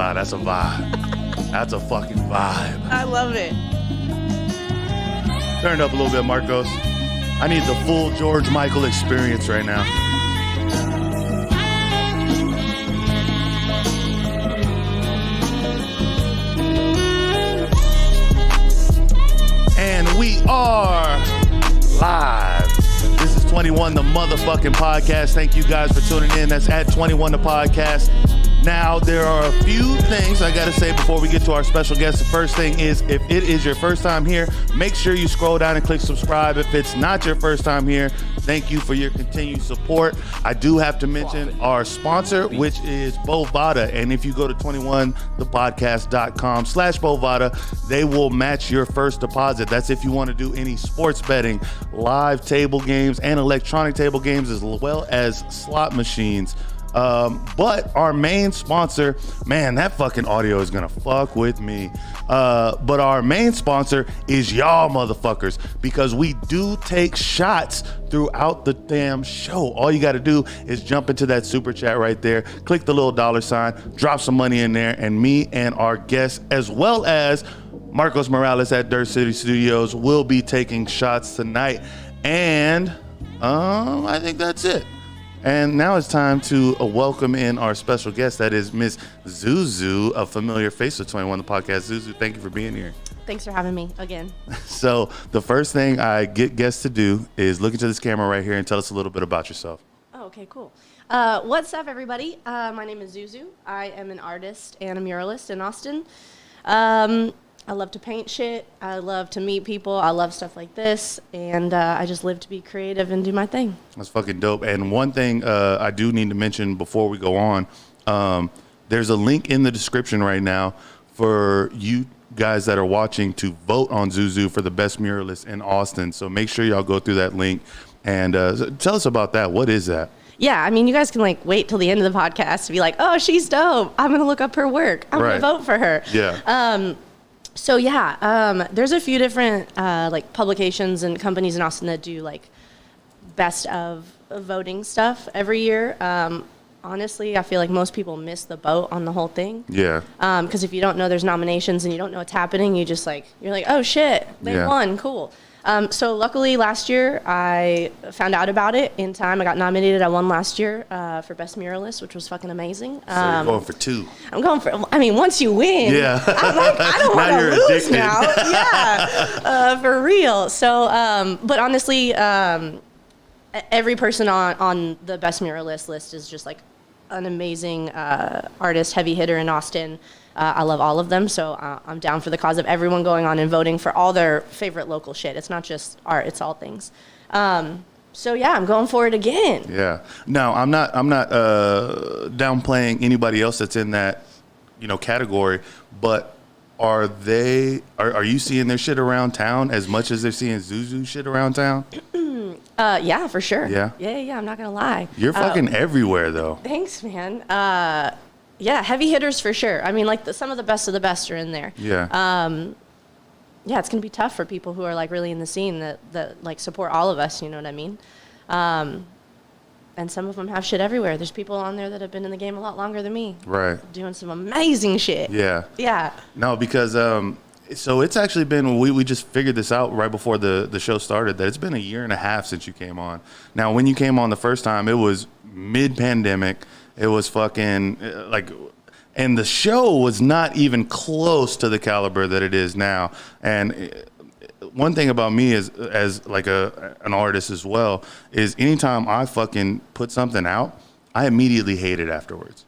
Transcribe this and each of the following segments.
lie. That's a vibe. That's a fucking vibe. I love it. Turn it up a little bit, Marcos. I need the full George Michael experience right now. And we are live. This is 21 the motherfucking podcast. Thank you guys for tuning in. That's at 21 the podcast. Now, there are a few things I got to say before we get to our special guest. The first thing is, if it is your first time here, make sure you scroll down and click subscribe. If it's not your first time here, thank you for your continued support. I do have to mention our sponsor, which is Bovada. And if you go to 21thepodcast.com/Bovada, they will match your first deposit. That's if you want to do any sports betting, live table games, and electronic table games, as well as slot machines. But our main sponsor, man, that fucking audio is gonna fuck with me. But our main sponsor is y'all motherfuckers, because we do take shots throughout the damn show. All you gotta do is jump into that super chat right there, click the little $, drop some money in there, and me and our guests, as well as Marcos Muralist at Dirt City Studios, will be taking shots tonight. And I think that's it. And now it's time to welcome in our special guest. That is Miss Zuzu, a familiar face of 21 the podcast. Zuzu, thank you for being here. Thanks for having me again. So the first thing I get guests to do is look into this camera right here and tell us a little bit about yourself. Oh, okay, cool. What's up, everybody? My name is Zuzu. I am an artist and a muralist in Austin. I love to paint shit. I love to meet people. I love stuff like this. And I just live to be creative and do my thing. That's fucking dope. And one thing I do need to mention before we go on, there's a link in the description right now for you guys that are watching to vote on Zuzu for the best muralist in Austin. So make sure y'all go through that link and tell us about that. What is that? Yeah, I mean, you guys can wait till the end of the podcast to be like, oh, she's dope. I'm going to look up her work. I'm going to vote for her. Yeah. So yeah, there's a few different publications and companies in Austin that do best of voting stuff every year. Honestly, I feel like most people miss the boat on the whole thing. Yeah. Because if you don't know there's nominations and you don't know what's happening, you just you're like, oh shit, they won, cool. So luckily last year I found out about it in time. I got nominated. I won last year for Best Muralist, which was fucking amazing. So you're going for 2. I'm going for, I mean, once you win, yeah. I don't want to lose now. Yeah, for real. So, but honestly, every person on the Best Muralist list is just an amazing artist, heavy hitter in Austin. I love all of them, so I'm down for the cause of everyone going on and voting for all their favorite local shit. It's not just art; it's all things. So yeah, I'm going for it again. Yeah. Now I'm not downplaying anybody else that's in that category, but are you seeing their shit around town as much as they're seeing Zuzu shit around town? Yeah, for sure. Yeah. Yeah. I'm not gonna lie. You're fucking everywhere, though. Thanks, man. Yeah, heavy hitters for sure. I mean, some of the best of the best are in there. Yeah. Yeah, it's gonna be tough for people who are really in the scene that support all of us. You know what I mean? And some of them have shit everywhere. There's people on there that have been in the game a lot longer than me. Right. Doing some amazing shit. Yeah. Yeah. No, because so it's actually been, we just figured this out right before the show started, that it's been 1.5 years since you came on. Now, when you came on the first time, it was mid-pandemic. It was fucking and the show was not even close to the caliber that it is now. And one thing about me as an artist as well is anytime I fucking put something out, I immediately hate it afterwards.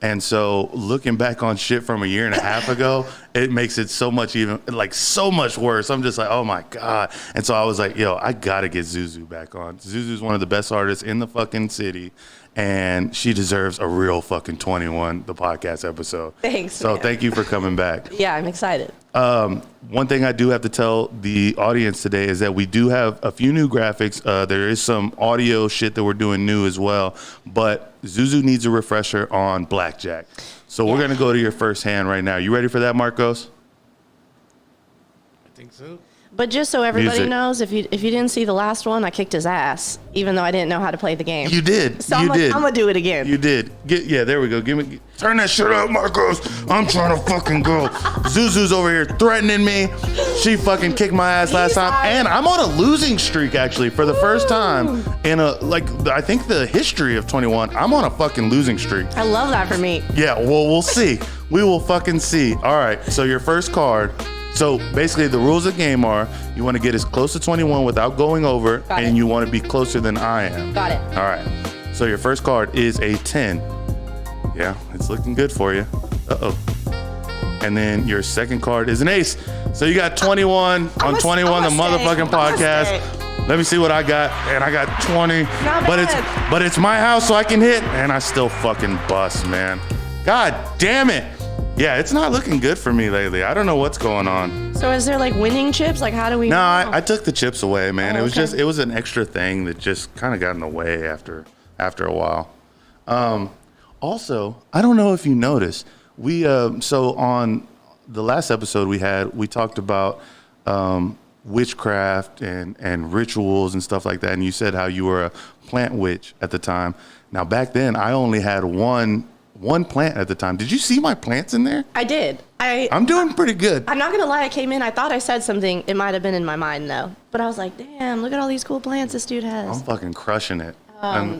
And so looking back on shit from 1.5 years ago, it makes it so much so much worse. I'm just like, oh my God. And so I was like, yo, I gotta get Zuzu back on. Zuzu's one of the best artists in the fucking city, and she deserves a real fucking 21 the podcast episode. Thanks. So man. Thank you for coming back. Yeah, I'm excited. One thing I do have to tell the audience today is that we do have a few new graphics. There is some audio shit that we're doing new as well, but Zuzu needs a refresher on Blackjack. So we're going to go to your first hand right now. You ready for that, Marcos? I think so. But just so everybody music. knows, if you didn't see the last one, I kicked his ass, even though I didn't know how to play the game. You did. So you did. I'm gonna do it again. You did. Yeah, there we go. Turn that shit up, Marcos. I'm trying to fucking go. Zuzu's over here threatening me. She fucking kicked my ass last time. And I'm on a losing streak, actually, for the first time in I think the history of 21. I'm on a fucking losing streak. I love that for me. Yeah, well, we'll see. We will fucking see. All right, so your first card. So basically the rules of the game are you want to get as close to 21 without going over, and you want to be closer than I am. Got it. All right. So your first card is a 10. Yeah, it's looking good for you. Uh-oh. And then your second card is an ace. So you got 21 on 21, the motherfucking podcast. Let me see what I got. And I got 20. But it's my house, so I can hit. And I still fucking bust, man. God damn it. Yeah, it's not looking good for me lately. I don't know what's going on. So is there like winning chips? Like how do we No, know? I took the chips away, man. Oh, It was an extra thing that just kind of got in the way after a while. Also, I don't know if you noticed, so on the last episode we talked about witchcraft and rituals and stuff like that, and you said how you were a plant witch at the time. Now back then I only had one plant at the time. Did you see my plants in there? I did. I'm doing pretty good. I'm not gonna lie, I came in, I thought I said something. It might have been in my mind though. But I was like, damn, look at all these cool plants this dude has. I'm fucking crushing it.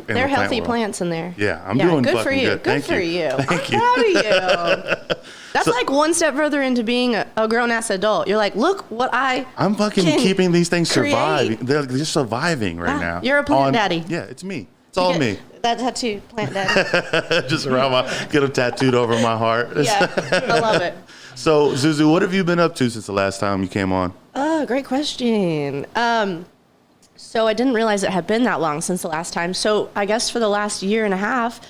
They're healthy plants in there. Yeah, I'm doing good fucking for you. good. Good Thank for you. you. Thank you. I'm proud of you. That's like one step further into being a grown-ass adult. You're like, look what I'm fucking keeping these things create. surviving. They're just surviving right now. You're a plant daddy. Yeah, it's me. It's all me. That tattoo, plant daddy. Just get them tattooed over my heart. Yeah, I love it. So, Zuzu, what have you been up to since the last time you came on? Great question. So I didn't realize it had been that long since the last time. So I guess for the last year and a half,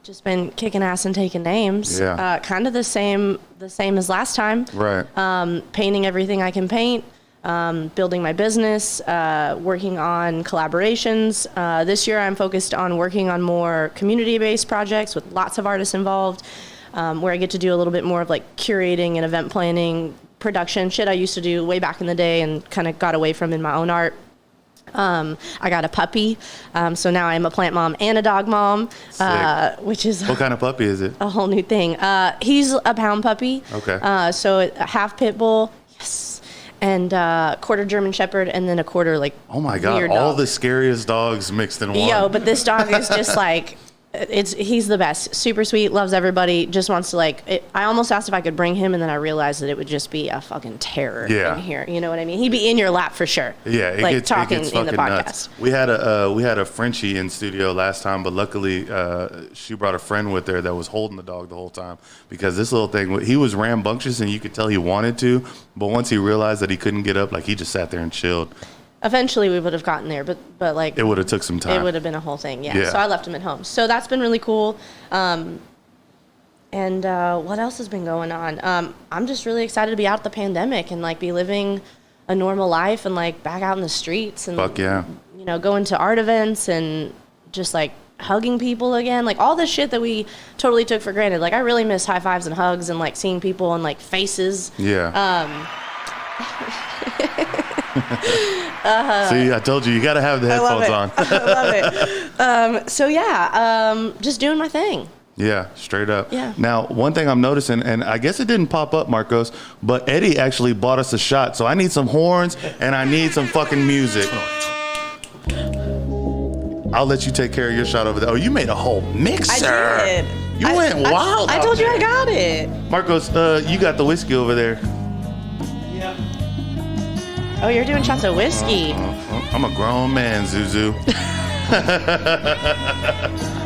just been kicking ass and taking names. Yeah. Kind of the same as last time. Right. Painting everything I can paint. Building my business, working on collaborations. This year I'm focused on working on more community-based projects with lots of artists involved, where I get to do a little bit more of like curating and event planning, production, shit I used to do way back in the day and kind of got away from in my own art. I got a puppy, so now I'm a plant mom and a dog mom, which is what kind of puppy is it? A whole new thing. He's a pound puppy. Okay. So a half pit bull, yes, and quarter German Shepherd, and then a quarter like oh my god, weird all dog. the scariest dogs mixed in one. Yo, but this dog is just like. He's the best. Super sweet, loves everybody, just wants to I almost asked if I could bring him, and then I realized that it would just be a fucking terror in here. You know what I mean? He'd be in your lap for sure. Yeah, it gets talking fucking in the podcast. nuts. We had a Frenchie in studio last time, but luckily she brought a friend with her that was holding the dog the whole time, because this little thing, he was rambunctious and you could tell he wanted to, but once he realized that he couldn't get up, he just sat there and chilled. Eventually we would have gotten there, but it would have took some time. It would have been a whole thing, yeah. So I left him at home. So that's been really cool. And what else has been going on? I'm just really excited to be out of the pandemic and be living a normal life and back out in the streets and fuck yeah. Going to art events and just hugging people again, all this shit that we totally took for granted. I really miss high fives and hugs and so people and faces. Yeah. See, I told you gotta have the headphones on. I love it. So yeah, just doing my thing. Yeah, straight up. Yeah. Now, one thing I'm noticing, and I guess it didn't pop up, Marcos, but Eddie actually bought us a shot. So I need some horns and I need some fucking music. I'll let you take care of your shot over there. Oh, you made a whole mixer. I did. You went wild. I told you I got it. Marcos, you got the whiskey over there. Oh, you're doing shots of whiskey. I'm a grown man, Zuzu.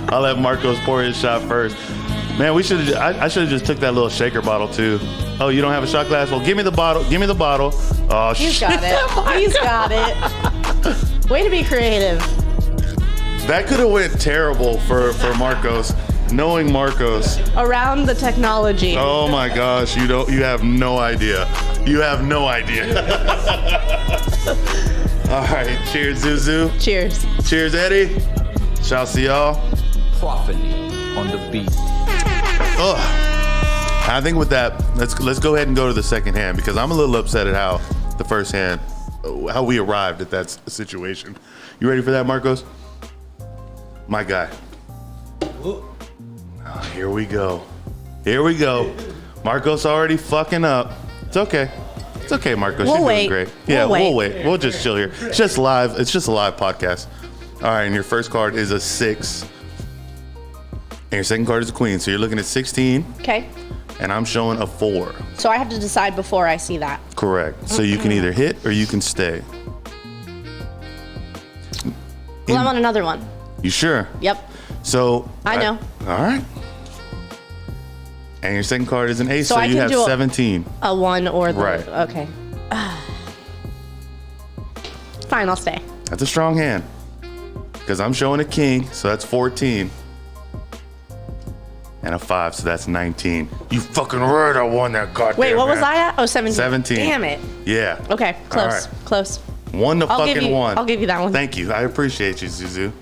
I'll let Marcos pour his shot first. Man, I should have just took that little shaker bottle too. Oh, you don't have a shot glass? Well, give me the bottle. Give me the bottle. Oh, shit. He's got it. He's got it. Way to be creative. That could have went terrible for Marcos. Knowing Marcos. Around the technology. Oh my gosh, you have no idea. You have no idea. All right, cheers, Zuzu. Cheers. Cheers, Eddie. Shall see y'all. Properly on the beat. I think with that, let's go ahead and go to the second hand, because I'm a little upset at the first hand, how we arrived at that situation. You ready for that, Marcos? My guy. Oh, here we go. Here we go. Marcos already fucking up. It's okay. It's okay, Marcos. You're doing great. Yeah, we'll wait. We'll just chill here. It's just live. It's just a live podcast. All right, and your first card is a 6. And your second card is a queen. So you're looking at 16. Okay. And I'm showing a 4. So I have to decide before I see that. Correct. So you can either hit or you can stay. Well, I'm on another one. You sure? Yep. So I know. All right. And your second card is an ace, So so I you can have do 17. A 1 or the... Right. Okay. Fine, I'll stay. That's a strong hand. Because I'm showing a king, so that's 14. And a 5, so that's 19. You fucking right, I won that goddamn Wait, what was hand. I at? Oh, 17. 17. Damn it. Yeah. Okay, close. All right. Close. 1 to fucking 1. I'll give you that one. Thank you. I appreciate you, Zuzu.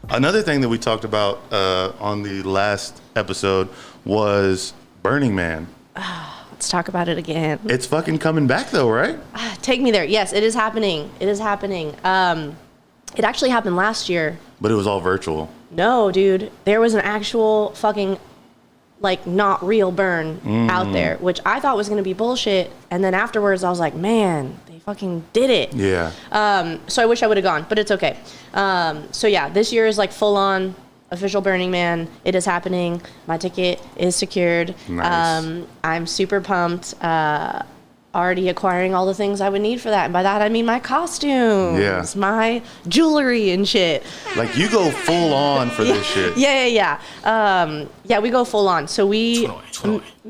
Another thing that we talked about on the last episode was Burning Man. Let's talk about it again. It's fucking coming back though, right? Take me there. Yes, it is happening. It is happening. It actually happened last year. But it was all virtual. No, dude. There was an actual fucking, like, not real burn out there, which I thought was going to be bullshit. And then afterwards, I was like, man, they fucking did it. Yeah. So I wish I would have gone, but it's okay. So yeah, this year is like full on official Burning Man. It is happening. My ticket is secured. Nice. I'm super pumped. Already acquiring all the things I would need for that. And by that, I mean my costumes, my jewelry and shit. Like you go full on for this shit. Yeah. Yeah, we go full on. So me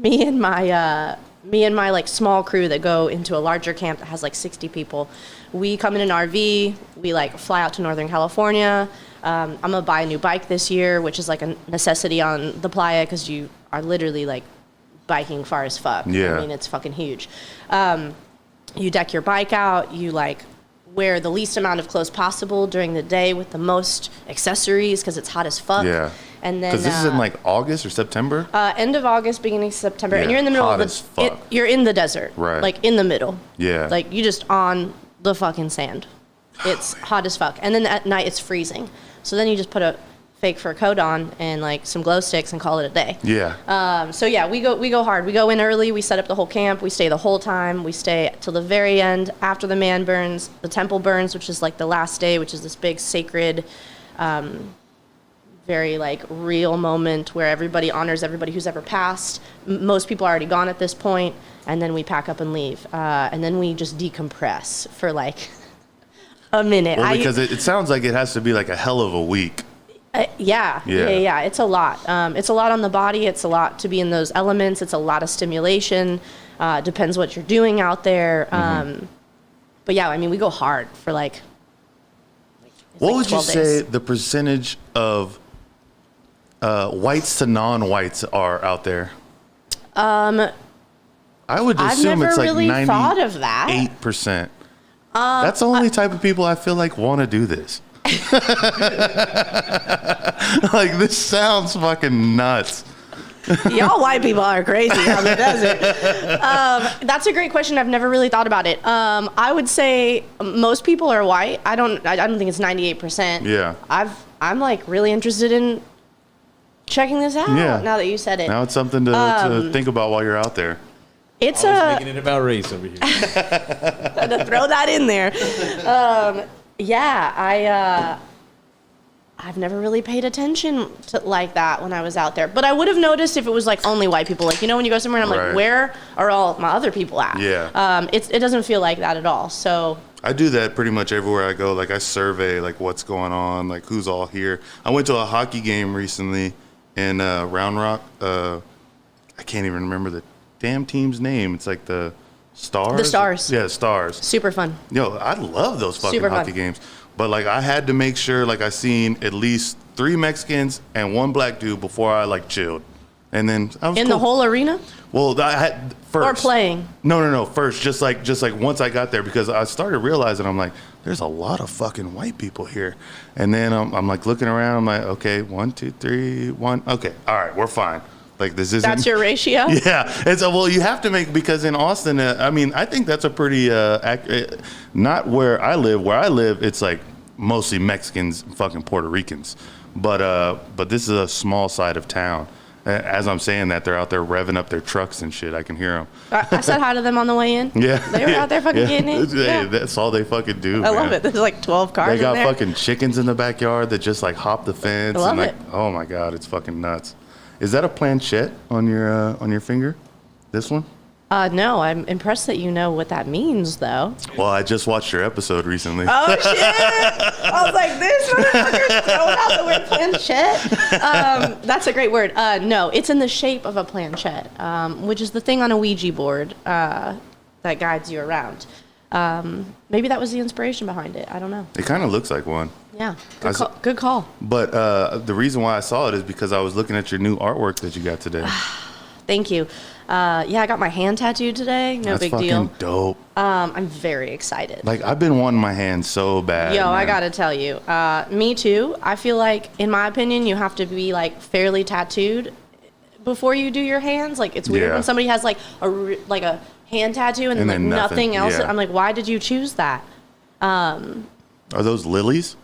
and my like small crew that go into a larger camp that has like 60 people, we come in an RV, we like fly out to Northern California. I'm gonna buy a new bike this year, which is like a necessity on the playa because you are literally like biking far as fuck. Yeah. I mean, it's fucking huge. You deck your bike out, you like wear the least amount of clothes possible during the day with the most accessories because it's hot as fuck. Yeah. And then because this is in like August or September. End of August, beginning of September, Yeah, and you're in the middle hot of as fuck. you're in the desert, Right. Like in the middle. Yeah. Like you just on the fucking sand. It's hot as fuck, and then at night it's freezing. So then you just put a fake fur coat on and like some glow sticks and call it a day. Yeah. So yeah, we go hard. We go in early. We set up the whole camp. We stay the whole time. We stay till the very end. After the man burns, the temple burns, which is like the last day, which is this big sacred, very like real moment where everybody honors everybody who's ever passed. Most people are already gone at this point, and then we pack up and leave. And then we just decompress for like a minute. Well, because it sounds like it has to be like a hell of a week. Yeah. It's a lot. It's a lot on the body. It's a lot to be in those elements. It's a lot of stimulation. Depends what you're doing out there. But yeah, I mean, we go hard for like. What like would you 12 say days. the percentage of whites to non-whites are out there? I would I've assume never it's like really thought of that. 98%. That's the only type of people I feel like want to do this. Like this sounds fucking nuts. Y'all white people are crazy out in the desert. That's a great question. I've never really thought about it. I would say most people are white. I don't think it's 98%. Yeah. I'm like really interested in checking this out. Yeah. Now that you said it. Now it's something to think about while you're out there. It's Always making it about race over here. to throw that in there. I've never really paid attention to like that when I was out there. But I would have noticed if it was like only white people. Like, you know, when you go somewhere and I'm Right. like, where are all my other people at? Yeah. It doesn't feel like that at all. So I do that pretty much everywhere I go. Like I survey like what's going on, like who's all here. I went to a hockey game recently in Round Rock. I can't even remember the damn team's name. It's like the Stars. The Stars. Yeah, the Stars. super fun. Yo, I love those fucking Super fun. hockey games. But like I had to make sure like I seen at least 3 Mexicans and 1 black dude before I like chilled. And then I was In cool. the whole arena? Well, I had first. Or playing? No. First, just like once I got there, because I started realizing I'm like, there's a lot of fucking white people here, and then I'm like looking around. I'm like, okay, 1, 2, 3, 1. Okay, all right, we're fine. Like this isn't. That's your ratio? Yeah. It's well, you have to make, because in Austin, I mean, I think that's a pretty not where I live. Where I live, it's like mostly Mexicans, fucking Puerto Ricans. But this is a small side of town. As I'm saying that, they're out there revving up their trucks and shit. I can hear them. I said hi to them on the way in. Yeah. They were out there fucking getting it. Yeah. That's all they fucking do. I love it. There's like 12 cars They got in there. fucking chickens in the backyard that just like hop the fence. I love and like, it. oh my God, it's fucking nuts. Is that a planchette on your finger? This one? No, I'm impressed that you know what that means, though. Well, I just watched your episode recently. Oh, shit! I was like, this motherfucker's throwing out the word planchette. That's a great word. No, it's in the shape of a planchette, which is the thing on a Ouija board that guides you around. Maybe that was the inspiration behind it. I don't know. It kind of looks like one. Yeah, good call. But the reason why I saw it is because I was looking at your new artwork that you got today. Thank you. Yeah, I got my hand tattooed today. No That's big fucking deal. Dope. I'm very excited. Like, I've been wanting my hand so bad. Yo, man. I gotta tell you, me too. I feel like, in my opinion, you have to be like fairly tattooed before you do your hands. Like, it's weird when somebody has like a hand tattoo and like nothing else. Yeah. I'm like, why did you choose that? Are those lilies?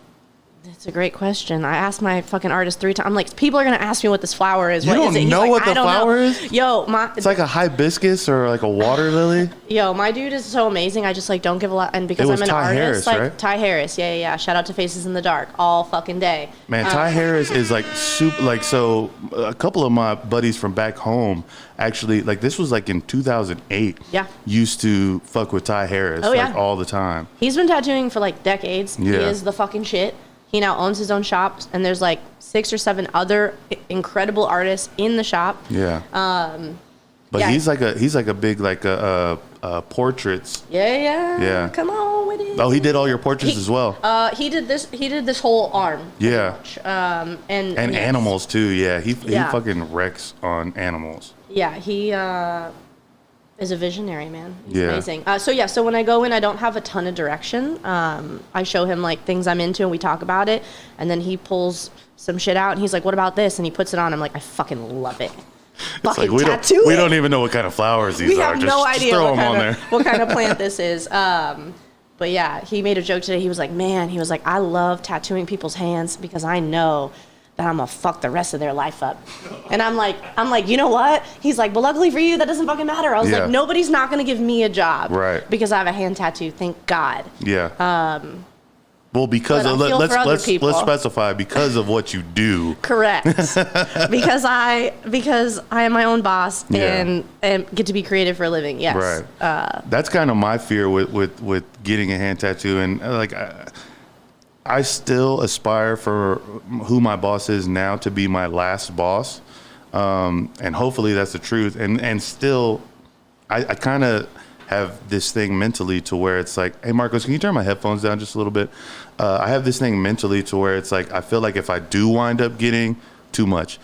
That's a great question. I asked my fucking artist 3 times. I'm like, people are gonna ask me what this flower is. You What don't is it? He's know like, what I the don't flower know. is? Yo, It's like a hibiscus or like a water lily. Yo, my dude is so amazing. I just like don't give a lot, and because I'm an Ty artist, Harris, like right? Ty Harris, yeah. Shout out to Faces in the Dark all fucking day. Man, Ty Harris is like super. Like, so a couple of my buddies from back home actually, like, this was like in 2008. Yeah. Used to fuck with Ty Harris like all the time. He's been tattooing for like decades. Yeah. He is the fucking shit. He now owns his own shop, and there's like 6 or 7 other incredible artists in the shop. Yeah. But yeah. he's like a big like portraits. Yeah. Come on with it. Oh, he did all your portraits as well. He did this whole arm. Yeah. And And yes. animals too. Yeah. He Yeah. fucking wrecks on animals. Yeah, he is a visionary, man. He's Yeah. amazing. So when I go in, I don't have a ton of direction. I show him like things I'm into, and we talk about it, and then he pulls some shit out, and he's like, "What about this?" And he puts it on. I'm like, "I fucking love it." It's like tattoo we it. don't even know what kind of flowers these We are. have Just, no just idea throw what them on kind, there. of, what kind of plant this is. But yeah, he made a joke today. He was like, I love tattooing people's hands because I know that I'm gonna fuck the rest of their life up. And I'm like, you know what? He's like, well, luckily for you, that doesn't fucking matter. I was Yeah. like, nobody's not gonna give me a job, Right. Because I have a hand tattoo. Thank God. Yeah. Well, because but I feel for other let's people. specify because of what you do. Correct. because I am my own boss and get to be creative for a living. Yes. Right. That's kind of my fear with getting a hand tattoo, and like I still aspire for who my boss is now to be my last boss, and hopefully that's the truth. And still, I kind of have this thing mentally to where it's like, hey Marcos, can you turn my headphones down just a little bit? I have this thing mentally to where it's like I feel like if I do wind up getting too much,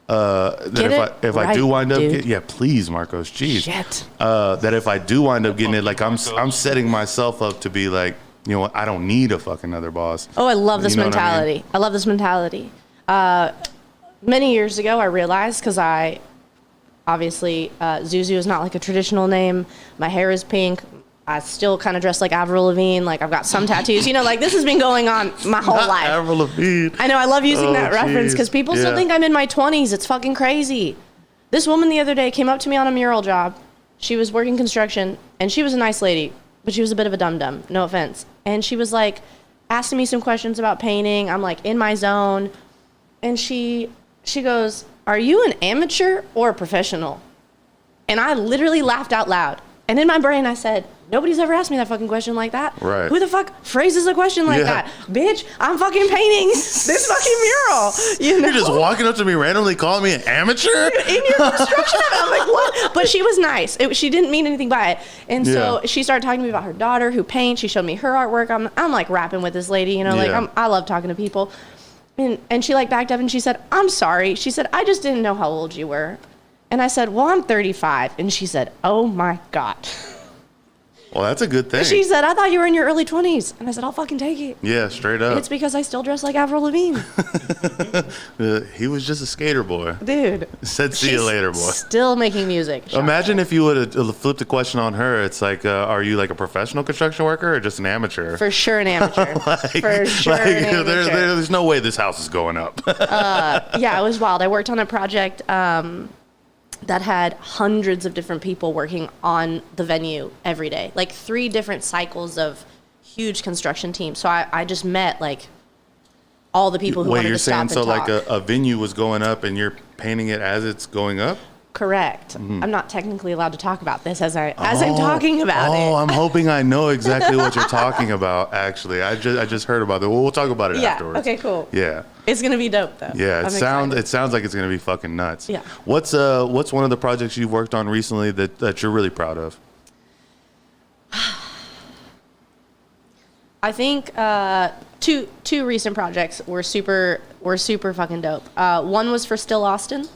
that if I do wind up getting, please Marcos, jeez, Shit. that if I do wind up getting it, like I'm setting myself up to be like, you know what, I don't need a fucking other boss. Oh, I love this You know what I mentality. mean? I love this mentality. Many years ago, I realized, because obviously, Zuzu is not like a traditional name. My hair is pink. I still kind of dress like Avril Lavigne. Like, I've got some tattoos. You know, like, this has been going on my whole life. Avril Lavigne. I know, I love using that reference geez. because people still think I'm in my 20s. It's fucking crazy. This woman the other day came up to me on a mural job. She was working construction, and she was a nice lady, but she was a bit of a dum-dum, no offense. And she was like, asking me some questions about painting. I'm like in my zone. And she goes, "Are you an amateur or a professional?" And I literally laughed out loud. And in my brain, I said, nobody's ever asked me that fucking question like that. Right. Who the fuck phrases a question like that? Bitch, I'm fucking painting this fucking mural. You know? You're just walking up to me randomly calling me an amateur? In your construction. I'm like, what? But she was nice. She didn't mean anything by it. And so she started talking to me about her daughter who paints. She showed me her artwork. I'm like rapping with this lady, you know, like I love talking to people. And she like backed up and she said, "I'm sorry." She said, "I just didn't know how old you were." And I said, "Well, I'm 35." And she said, "Oh my God." Well, that's a good thing. She said, I thought you were in your early 20s. And I said, I'll fucking take it. Yeah, straight up. It's because I still dress like Avril Lavigne. He was just a skater boy. Dude. Said, see you later, boy. Still making music. Imagine if you would have flipped the question on her. It's like, are you like a professional construction worker or just an amateur? For sure an amateur. For sure an amateur. There's no way this house is going up. Yeah, it was wild. I worked on a project that had hundreds of different people working on the venue every day, like 3 different cycles of huge construction teams. So I just met like all the people who wanted to stop and talk. Wait, you're saying so like a venue was going up and you're painting it as it's going up? Correct. I'm not technically allowed to talk about this as I'm talking about it. Oh, I'm hoping I know exactly what you're talking about. Actually, I just heard about it. We'll talk about it afterwards. Okay, cool. Yeah. It's gonna be dope though. Yeah, it sounds like it's gonna be fucking nuts. Yeah. What's one of the projects you've worked on recently that you're really proud of? I think two recent projects were super fucking dope. One was for Still Austin.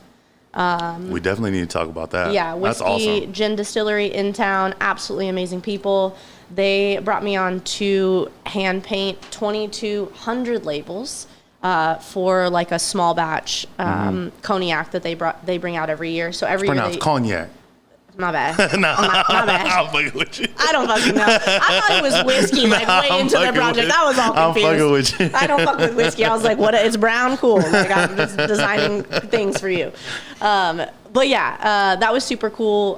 We definitely need to talk about that. Yeah, that's whiskey awesome. gin distillery in town. Absolutely amazing people. They brought me on to hand paint 2,200 labels for like a small batch cognac that they bring out every year. So every it's year pronounced cognac. My bad. No, my bad. I'm fucking with you. I don't fucking know. I thought it was whiskey way into the project. I was all confused. I'm fucking with you. I don't fuck with whiskey. I was like, what? It's brown? Cool. Like, I'm just designing things for you. But yeah, that was super cool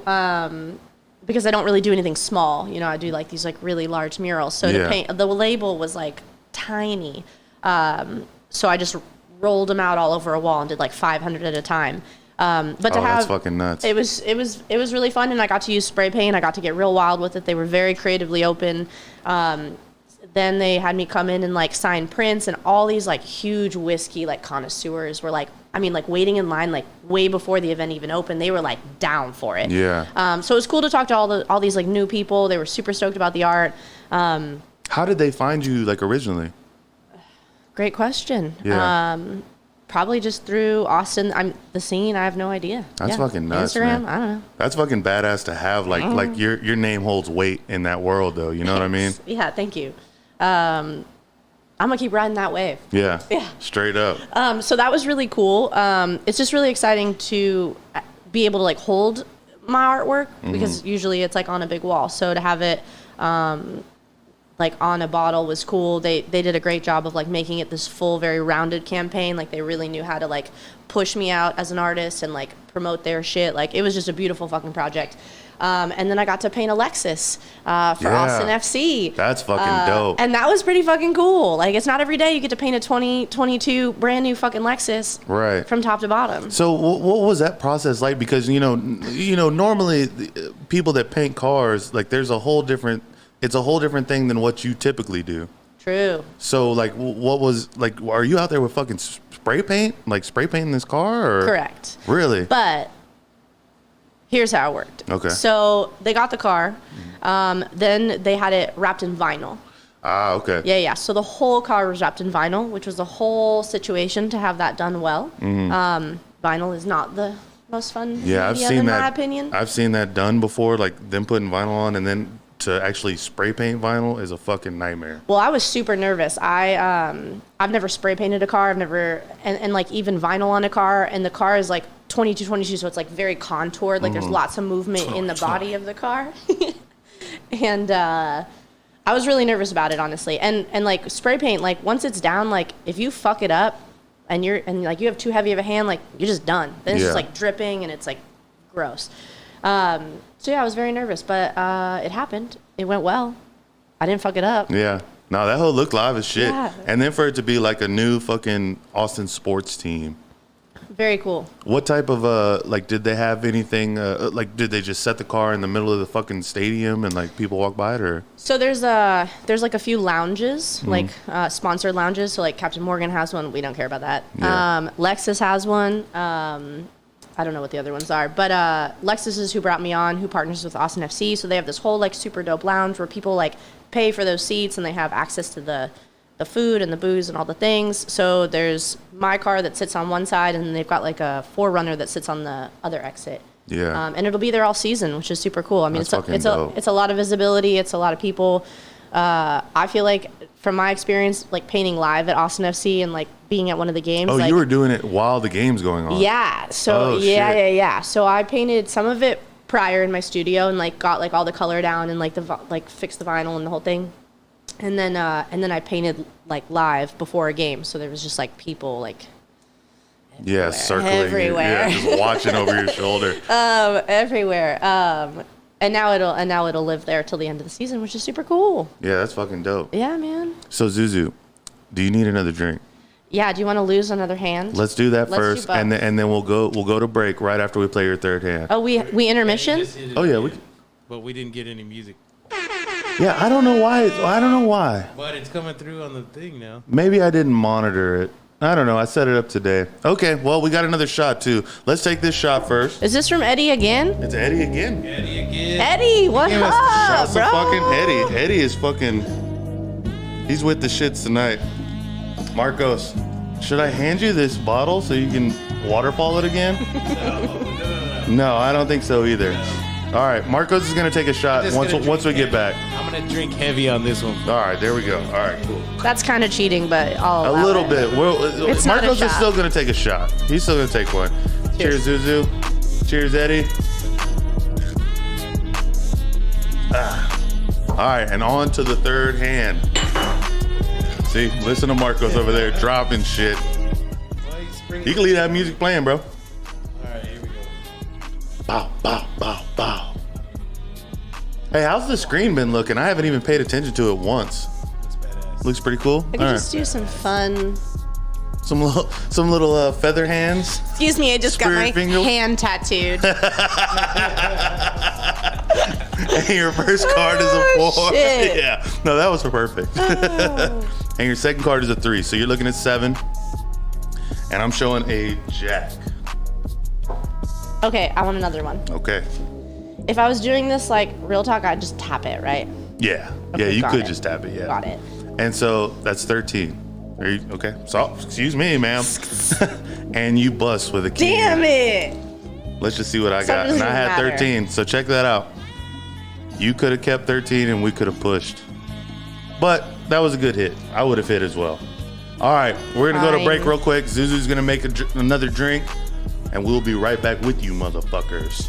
because I don't really do anything small. You know, I do like these like really large murals. So to paint, the label was like tiny. So I just rolled them out all over a wall and did like 500 at a time. But to have, that's fucking nuts. It was really fun, and I got to use spray paint. I got to get real wild with it. They were very creatively open. Then they had me come in and like sign prints, and all these like huge whiskey like connoisseurs were like, I mean, like waiting in line like way before the event even opened. They were like down for it. Yeah. So it was cool to talk to all these like new people. They were super stoked about the art. How did they find you like originally? Great question. Yeah. Probably just through Austin. The scene. I have no idea. That's fucking nuts, Instagram. man. I don't know. That's fucking badass to have. Like your name holds weight in that world, though. You know what I mean? Yeah. Thank you. I'm gonna keep riding that wave. Yeah. Yeah. Straight up. So that was really cool. It's just really exciting to be able to like hold my artwork because usually it's like on a big wall. So to have it like on a bottle was cool. They did a great job of like making it this full, very rounded campaign. Like they really knew how to like push me out as an artist and like promote their shit. Like it was just a beautiful fucking project. And then I got to paint Alexis for Austin FC. That's fucking dope. And that was pretty fucking cool. Like it's not every day you get to paint a 2022 brand new fucking Lexus right from top to bottom. So what was that process like? Because you know normally people that paint cars, like it's a whole different thing than what you typically do. True. So like what was like, are you out there with fucking spray paint, like spray painting this car, or? Correct. Really? But here's how it worked. Okay. So they got the car, then they had it wrapped in vinyl. Ah, okay. Yeah. So the whole car was wrapped in vinyl, which was the whole situation to have that done well. Vinyl is not the most fun Yeah, media, in my opinion. I've seen that done before, like them putting vinyl on and then to actually spray paint vinyl is a fucking nightmare. Well, I was super nervous. I've never spray painted a car. I've never and like even vinyl on a car, and the car is like 22, so it's like very contoured. Like there's lots of movement in the body of the car. And I was really nervous about it, honestly. And like spray paint, like once it's down, like if you fuck it up and like you have too heavy of a hand, like you're just done. Then it's just like dripping and it's like gross. So yeah, I was very nervous, but it happened. It went well. I didn't fuck it up. Yeah. No, that whole look live as shit. Yeah. And then for it to be like a new fucking Austin sports team. Very cool. What type of like did they have anything like did they just set the car in the middle of the fucking stadium and like people walk by it, or? So there's like a few lounges, like sponsored lounges. So like Captain Morgan has one. We don't care about that. Yeah. Lexus has one. I don't know what the other ones are, but Lexus is who brought me on, who partners with Austin FC. So they have this whole like super dope lounge where people like pay for those seats and they have access to the food and the booze and all the things. So there's my car that sits on one side, and then they've got like a 4Runner that sits on the other exit. Yeah. And it'll be there all season, which is super cool. I mean, That's fucking dope. it's a lot of visibility. It's a lot of people. I feel like from my experience, like painting live at Austin FC and like being at one of the games. Oh, like, you were doing it while the game's going on. Yeah. So Oh, yeah, shit. yeah. So I painted some of it prior in my studio and like got like all the color down and like fixed the vinyl and the whole thing. And then I painted like live before a game. So there was just like people like Yeah, circling. you. everywhere. Yeah, just watching over your shoulder. everywhere. And now it'll live there till the end of the season, which is super cool. Yeah, that's fucking dope. Yeah, man. So Zuzu, do you need another drink? Yeah. Do you want to lose another hand? Let's do that Let's do first, both. and then we'll go to break right after we play your third hand. Oh, we intermission. Oh yeah, we. But we didn't get any music. Yeah, I don't know why. I don't know why. But it's coming through on the thing now. Maybe I didn't monitor it. I don't know. I set it up today. Okay, well, we got another shot too. Let's take this shot first. Is this from Eddie again? It's Eddie again. Eddie again. Eddie, what Give us the up, Shots to bro? fucking Eddie. Eddie is fucking. He's with the shits tonight. Marcos, should I hand you this bottle so you can waterfall it again? No, I don't think so either. All right, Marcos is gonna take a shot Just once gonna we drink get back. I'm gonna drink heavy on this one. All right, there we go. All right, cool. That's kind of cheating, but I'll A allow little it. bit. Well, It's not a Marcos is shot. still gonna take a shot. He's still gonna take one. Cheers, Zuzu. Cheers, Eddie. All right, and on to the third hand. See, listen to Marcos over there dropping shit. You can leave that music playing, bro. Alright, here we go. Bow, bow, bow, bow. Hey, how's the screen been looking? I haven't even paid attention to it once. That's badass. Looks pretty cool. We All could right, just do some fun. some little feather hands. Excuse me, I just got my Spirit finger. hand tattooed. And your first card is a 4. shit. Yeah. No, that was perfect. And your second card is a 3. So you're looking at 7. And I'm showing a jack. Okay, I want another one. Okay. If I was doing this like real talk, I'd just tap it, right? Yeah. Okay, Yeah, you got could it. just tap it. Yeah. Got it. And so that's 13. Are you okay? So, excuse me, ma'am. And you bust with a king. Damn it! Let's just see what I So it got. doesn't And I had even matter. 13. So check that out. You could have kept 13 and we could have pushed. But that was a good hit. I would have hit as well. All right, we're going to go to break Fine. real quick. Zuzu's going to make another drink. And we'll be right back with you, motherfuckers.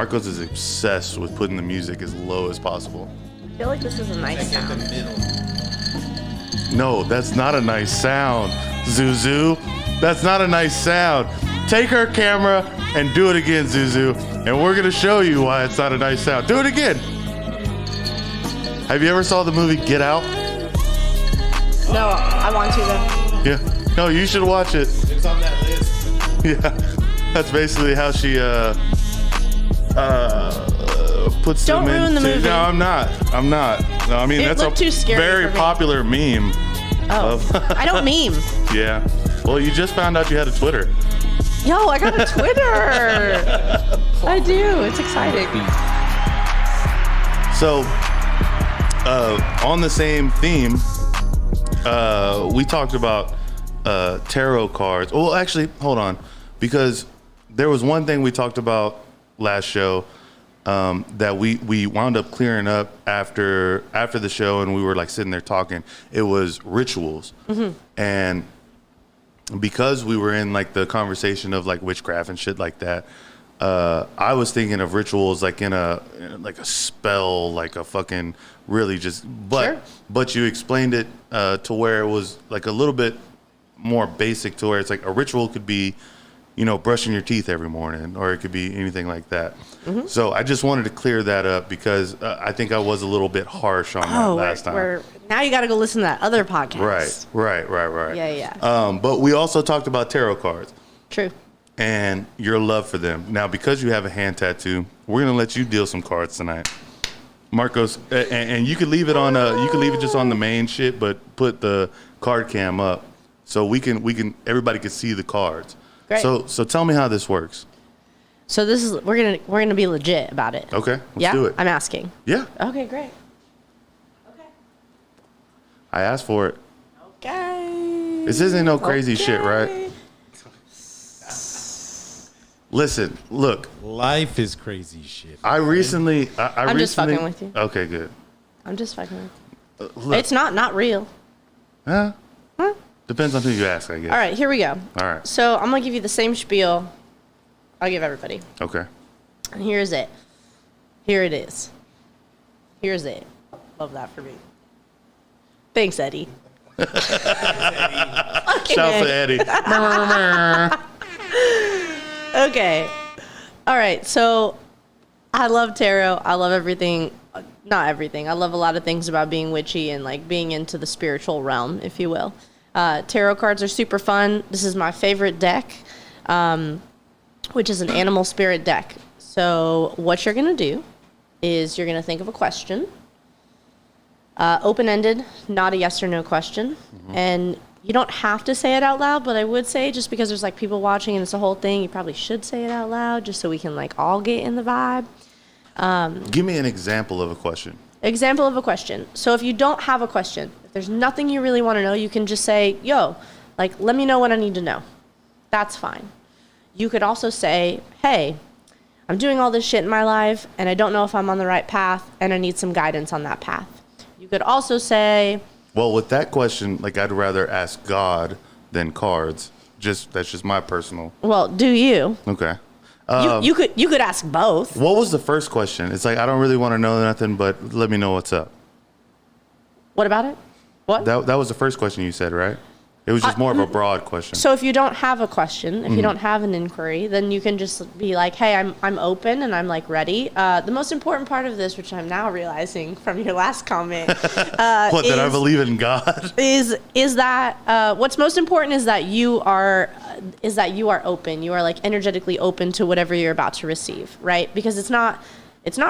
Marcos is obsessed with putting the music as low as possible. I feel like this is a nice Like in the sound. middle. No, that's not a nice sound, Zuzu. That's not a nice sound. Take her camera and do it again, Zuzu. And we're going to show you why it's not a nice sound. Do it again. Have you ever saw the movie Get Out? No, I want to though. Yeah. No, you should watch it. It's on that list. Yeah. That's basically how she puts Don't them ruin the into- movie. No, I'm not. No, I mean, It that's a looked too scary very for me. popular meme. Oh, I don't meme. Yeah. Well, you just found out you had a Twitter. Yo, I got a Twitter. I do. It's exciting. So, on the same theme, we talked about tarot cards. Well, actually, hold on, because there was one thing we talked about last show that we wound up clearing up after the show, and we were like sitting there talking. It was rituals, and because we were in like the conversation of like witchcraft and shit like that. I was thinking of rituals like in a spell, like a fucking really just, Sure. but you explained it to where it was like a little bit more basic, to where it's like a ritual could be, you know, brushing your teeth every morning, or it could be anything like that. So I just wanted to clear that up because I think I was a little bit harsh on that last time. Now you got to go listen to that other podcast. Right. Yeah. But we also talked about tarot cards True. and your love for them. Now, because you have a hand tattoo, we're gonna let you deal some cards tonight, Marcos. And you could leave it on. You could leave it just on the main shit, but put the card cam up so we can everybody can see the cards. Great. So tell me how this works. So this is we're gonna be legit about it. Okay, let's do it. I'm asking. Yeah, Okay, great. Okay. I asked for it. Okay. This isn't no crazy shit, right? Okay. Listen, look. Life is crazy shit. I recently. I'm just recently- fucking with you. Okay, good. I'm just fucking with you. Look, It's not real. huh? Huh? Depends on who you ask, I guess. All right, here we go. All right. So I'm gonna give you the same spiel I'll give everybody. Okay. And here's it. Here it is. Here's it. Love that for me. Thanks, Eddie. Okay, Shout out to Eddie. Okay. All right. So I love tarot. I love everything. Not everything. I love a lot of things about being witchy and like being into the spiritual realm, if you will. Tarot cards are super fun. This is my favorite deck, which is an animal spirit deck. So what you're going to do is you're going to think of a question, open-ended, not a yes or no question. And you don't have to say it out loud, but I would say, just because there's like people watching and it's a whole thing, you probably should say it out loud just so we can like all get in the vibe. Give me an example of a question. Example of a question. So if you don't have a question, if there's nothing you really want to know, you can just say, yo, like, let me know what I need to know. That's fine. You could also say, hey, I'm doing all this shit in my life and I don't know if I'm on the right path and I need some guidance on that path. You could also say, Well, with that question, like, I'd rather ask God than cards. That's just my personal. well, do you? Okay. You could ask both. What was the first question? It's like, I don't really want to know nothing, but let me know what's up. What about it? What? That was the first question you said, right? It was just more of a broad question. So if you don't have a question, if you don't have an inquiry, then you can just be like, hey, I'm open and I'm like ready. The most important part of this, which I'm now realizing from your last comment, What, that I believe in God? is that what's most important is that you are open. You are like energetically open to whatever you're about to receive, right? Because it's not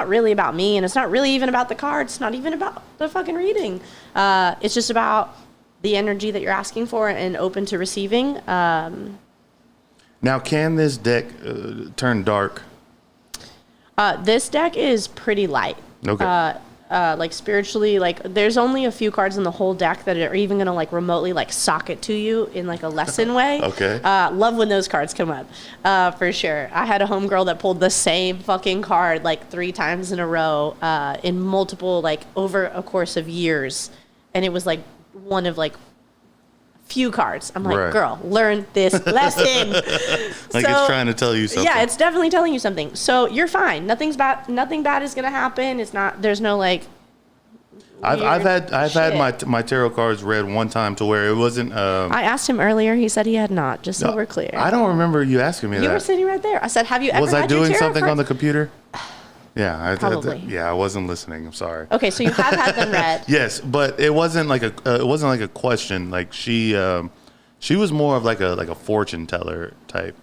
really about me, and it's not really even about the cards. It's not even about the fucking reading. It's just about the energy that you're asking for and open to receiving. Now, can this deck turn dark? This deck is pretty light. Okay. Like spiritually, like there's only a few cards in the whole deck that are even gonna like remotely like sock it to you in like a lesson way. Okay. Love when those cards come up, for sure. I had a homegirl that pulled the same fucking card like 3 times in a row, in multiple, like over a course of years, and it was like one of like few cards. I'm like, Right. girl, learn this lesson. Like it's trying to tell you something. Yeah, it's definitely telling you something. So you're fine. Nothing's bad. Nothing bad is gonna happen. It's not. There's no like. I've had shit. my tarot cards read one time to where it wasn't. I asked him earlier. He said he had not. Just so we're clear. I don't remember you asking me You that. were sitting right there. I said, "Have you ever?" Was I had your doing tarot something on cards? the computer? Yeah, Probably. yeah, I wasn't listening. I'm sorry. Okay, so you have had them read. Yes, but it wasn't like a question. Like she was more of like a fortune teller type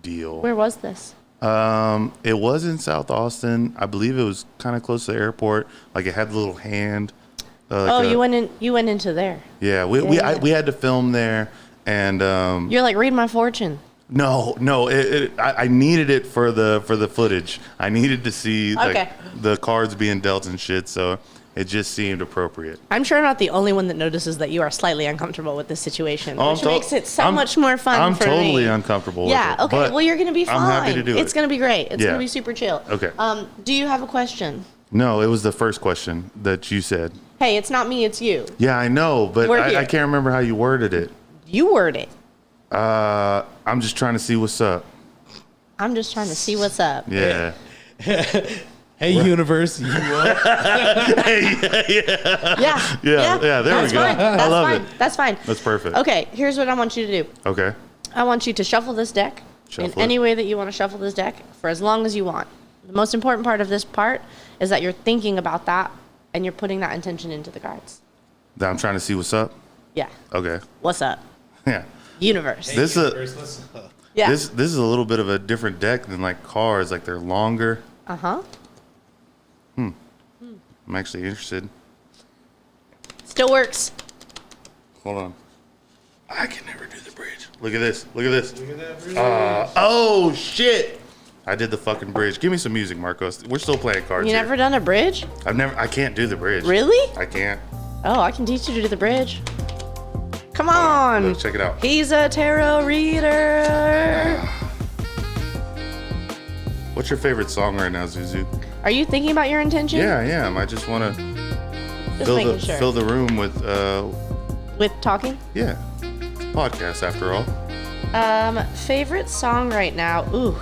deal. Where was this? It was in South Austin. I believe it was kind of close to the airport. Like it had a little hand. You went in. You went into there. Yeah, we had to film there, and You're like, read my fortune. no, I needed it for the footage. I needed to see like, Okay. the cards being dealt and shit. So it just seemed appropriate. I'm sure I'm not the only one that notices that you are slightly uncomfortable with this situation, Oh, which makes it so much more fun I'm for me. totally uncomfortable with Yeah, it. okay. but Well, you're going to be fine. I'm happy to do it. It's going to be great. It's Yeah. going to be super chill. Okay. Do you have a question? No, it was the first question that you said. Hey, it's not me, it's you. Yeah, I know, but We're I here. can't remember how you worded it. You word it. I'm just trying to see what's up. I'm just trying to see what's up. Yeah. Hey, universe, you up? Yeah. Yeah, there we That's go. Fine. I That's love fine. it. That's fine. That's perfect. Okay, here's what I want you to do. Okay. I want you to shuffle this deck Shuffle in it. any way that you want to shuffle this deck for as long as you want. The most important part of this part is that you're thinking about that and you're putting that intention into the cards. That I'm trying to see what's up. Yeah. Okay. What's up? Yeah. Universe. This Yeah. this is a little bit of a different deck than like cards. Like they're longer. Uh-huh. I'm actually interested. Still works. Hold on. I can never do the bridge. Look at this. Look at this. Look at that bridge. Oh shit! I did the fucking bridge. Give me some music, Marcos. We're still playing cards. You here. never done a bridge? I can't do the bridge. Really? I can't. Oh, I can teach you to do the bridge. Come on. Look, check it out. He's a tarot reader. What's your favorite song right now, Zuzu? Are you thinking about your intention? Yeah, I am. I just want to Just making sure. fill the room with With talking? yeah, podcast after all. Favorite song right now? Ooh.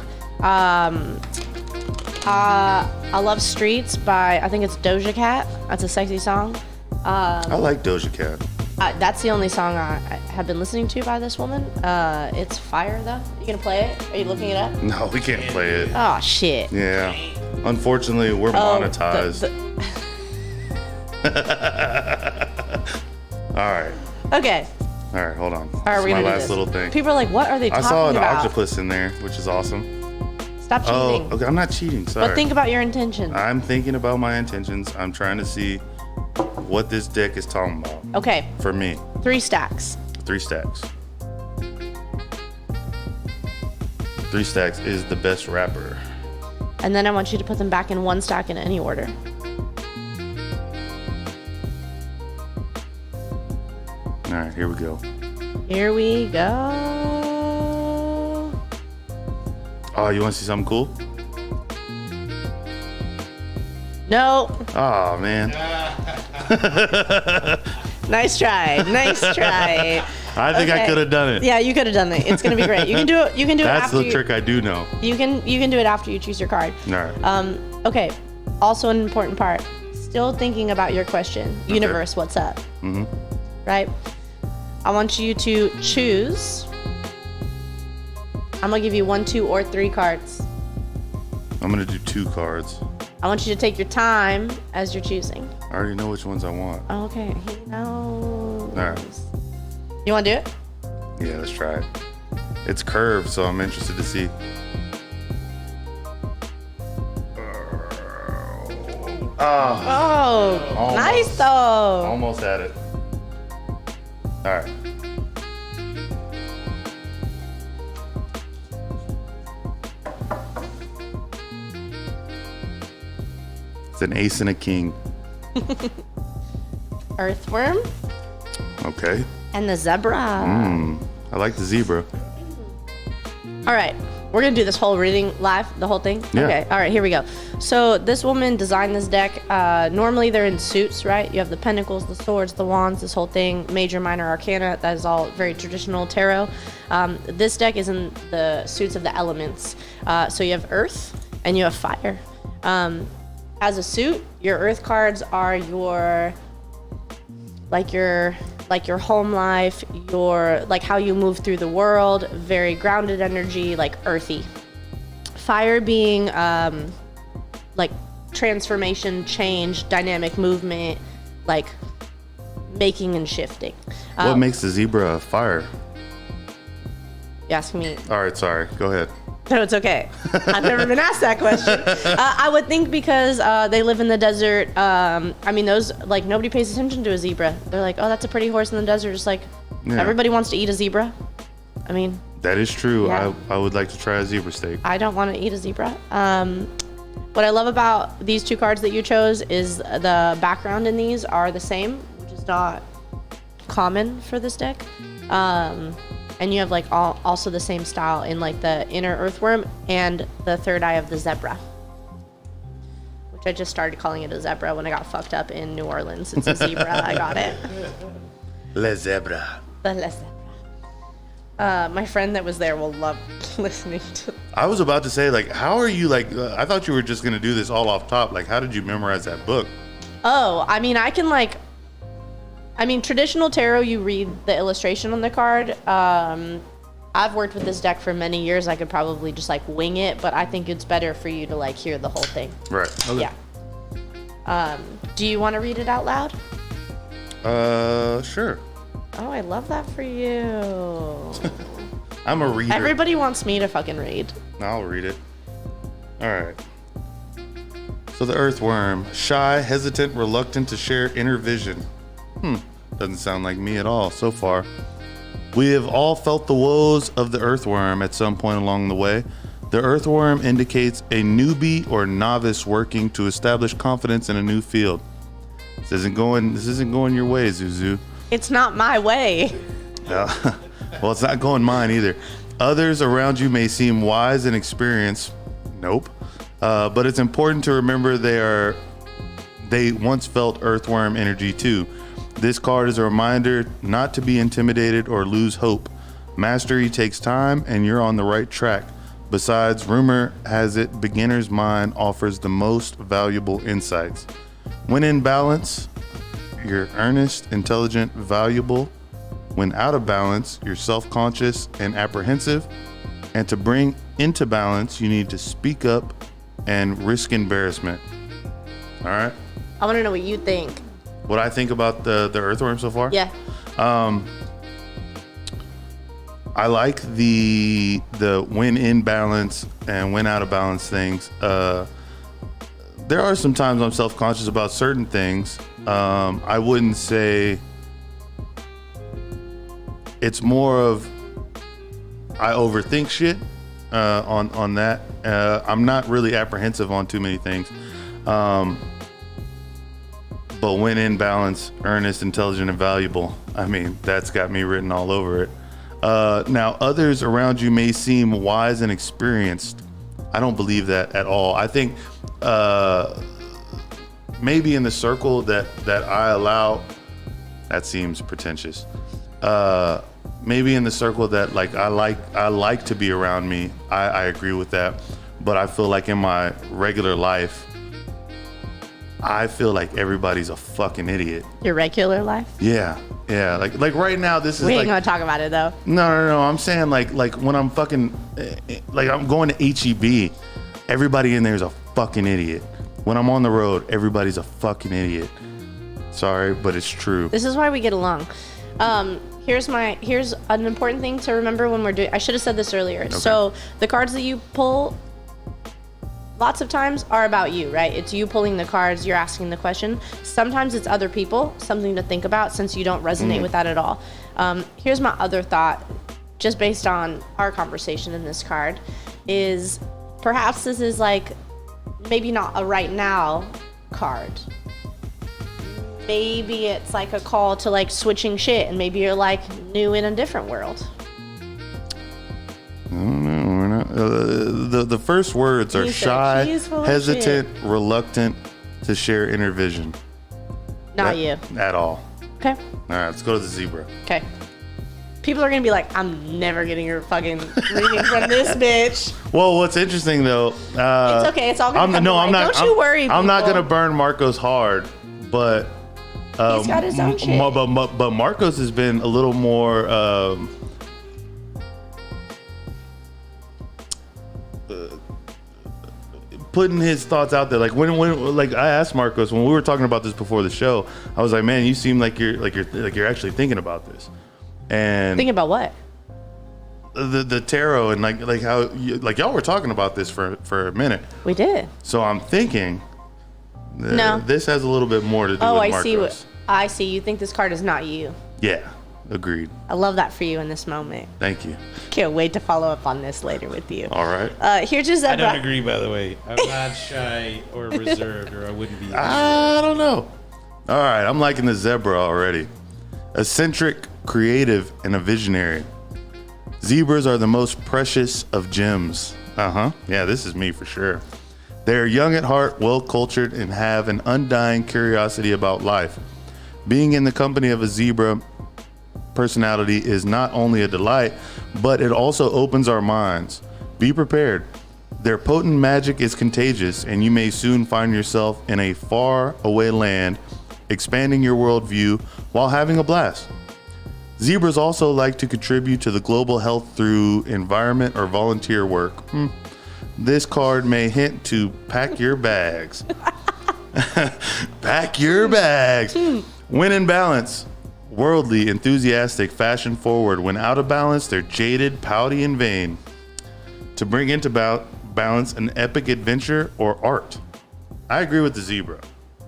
I Love Streets by, I think it's Doja Cat. That's a sexy song. I like Doja Cat. That's the only song I have been listening to by this woman. It's fire though. You gonna play it? Are you looking it up? No, we can't play it. Oh shit. Yeah, unfortunately, we're monetized. All right, Okay. all right, hold on. All right, This we're is my gonna do last this. little thing. People are like, what are they I talking saw an about? octopus in there, which is awesome. Stop cheating. Oh, okay, I'm not cheating. Sorry. But think about your intention. I'm thinking about my intentions. I'm trying to see what this deck is talking about Okay. for me. 3 stacks. 3 stacks. 3 stacks is the best rapper. And then I want you to put them back in 1 stack in any order. All right, here we go. Here we go. Oh, you want to see something cool? No. Oh man, Nice try. Nice try. I think I Okay. could have done it. Yeah, you could have done it. It's gonna be great. You can do it. You can do it That's after the trick I do know. You can do it after you choose your card. All right. Okay. Also an important part. Still thinking about your question. Universe, what's up? Mhm. Right? I want you to choose. I'm gonna give you 1, 2, or 3 cards. I'm gonna do 2 cards. I want you to take your time as you're choosing. I already know which ones I want. Okay, he knows. All right. You want to do it? Yeah, let's try it. It's curved, so I'm interested to see. Oh, Almost. nice though. Almost had it. All right. It's an ace and a king. Earthworm Okay. and the zebra. I like the zebra. All right, We're going to do this whole reading live, the whole thing? Yeah. Okay, all right, here we go. So this woman designed this deck. Normally they're in suits, right? You have the pentacles, the swords, the wands, this whole thing, major, minor arcana. That is all very traditional tarot. This deck is in the suits of the elements. So you have earth and you have fire. As a suit, your earth cards are your home life, your like how you move through the world, very grounded energy, like earthy. Fire being like transformation, change, dynamic movement, like making and shifting. What makes the zebra a fire? You asking me? All right, sorry. Go ahead. No, it's okay. I've never been asked that question. I would think because they live in the desert. I mean, those, like, nobody pays attention to a zebra. They're like, oh, that's a pretty horse in the desert. Just like, everybody wants to eat a zebra. I mean, that is true. Yeah. I would like to try a zebra steak. I don't want to eat a zebra. What I love about these two cards that you chose is the background in these are the same, which is not common for this deck. And you have like also the same style in like the inner earthworm and the third eye of the zebra, which I just started calling it a zebra when I got fucked up in New Orleans. It's a zebra. I got it. Le zebra. The le zebra. My friend that was there will love listening to. I was about to say, like, how are you, like, I thought you were just going to do this all off top. Like, how did you memorize that book? Oh, I mean, traditional tarot, you read the illustration on the card. I've worked with this deck for many years. I could probably just like wing it, but I think it's better for you to like hear the whole thing. Right. Okay. Yeah. Do you want to read it out loud? Sure. Oh, I love that for you. I'm a reader. Everybody wants me to fucking read. I'll read it. All right. So the earthworm, shy, hesitant, reluctant to share inner vision. Doesn't sound like me at all so far. We have all felt the woes of the earthworm at some point along the way. The earthworm indicates a newbie or novice working to establish confidence in a new field. This isn't going your way, Zuzu. It's not my way. Well, it's not going mine either. Others around you may seem wise and experienced. Nope. But it's important to remember they once felt earthworm energy too. This card is a reminder not to be intimidated or lose hope. Mastery takes time and you're on the right track. Besides, rumor has it beginner's mind offers the most valuable insights. When in balance, you're earnest, intelligent, valuable. When out of balance, you're self-conscious and apprehensive. And to bring into balance, you need to speak up and risk embarrassment. All right? I want to know what you think. What I think about the earthworm so far? Yeah. I like the when in balance and when out of balance things. There are some times I'm self-conscious about certain things. I wouldn't say it's more of I overthink shit on that. I'm not really apprehensive on too many things. But when in balance, earnest, intelligent, and valuable. I mean, that's got me written all over it. Now, others around you may seem wise and experienced. I don't believe that at all. I think maybe in the circle that I allow, that seems pretentious. Maybe in the circle that like I like to be around me, I agree with that. But I feel like in my regular life, I feel like everybody's a fucking idiot. Your regular life? Yeah. Like right now, this is We ain't like, gonna talk about it though. No. I'm saying like when I'm fucking like I'm going to HEB, everybody in there is a fucking idiot. When I'm on the road, everybody's a fucking idiot. Sorry, but it's true. This is why we get along. Here's an important thing to remember when we're doing. I should have said this earlier. Okay. So the cards that you pull, lots of times are about you, right? It's you pulling the cards, you're asking the question. Sometimes it's other people, something to think about since you don't resonate with that at all. Here's my other thought, just based on our conversation in this card, is perhaps this is like maybe not a right now card. Maybe it's like a call to like switching shit and maybe you're like new in a different world. I don't know. The first words are He said shy, she's full of hesitant, reluctant to share inner vision. Not you. At all. Okay. All right, let's go to the zebra. Okay. People are gonna be like, I'm never getting your fucking reading from this bitch. Well, what's interesting though, It's okay. It's all gonna come no, away. I'm not. Don't you worry. I'm not people. gonna burn Marcos hard, but He's got his own shit. But Marcos has been a little more. Putting his thoughts out there, like when I asked Marcos when we were talking about this before the show, I was like, man, you seem like you're actually thinking about this, and Thinking about what? the tarot and like how y'all were talking about this for a minute. We did. So I'm thinking, No. this has a little bit more to do Oh, with Marcos. I see. I see. You think this card is not you. Yeah, agreed. I love that for you in this moment. Thank you. Can't wait to follow up on this later with you. All right. Here's your I zebra. don't agree, by the way. I'm not shy or reserved, or I wouldn't be. I don't know. All right, I'm liking the zebra already. Eccentric, creative, and a visionary. Zebras are the most precious of gems. Yeah, this is me for sure. They are young at heart, well-cultured, and have an undying curiosity about life. Being in the company of a zebra personality is not only a delight, but it also opens our minds. Be prepared. Their potent magic is contagious, and you may soon find yourself in a far away land, expanding your worldview while having a blast. Zebras also like to contribute to the global health through environment or volunteer work. This card may hint to pack your bags. Pack your bags. When in balance, worldly, enthusiastic, fashion forward. When out of balance, they're jaded, pouty, and vain. To bring into balance an epic adventure or art. I agree with the zebra,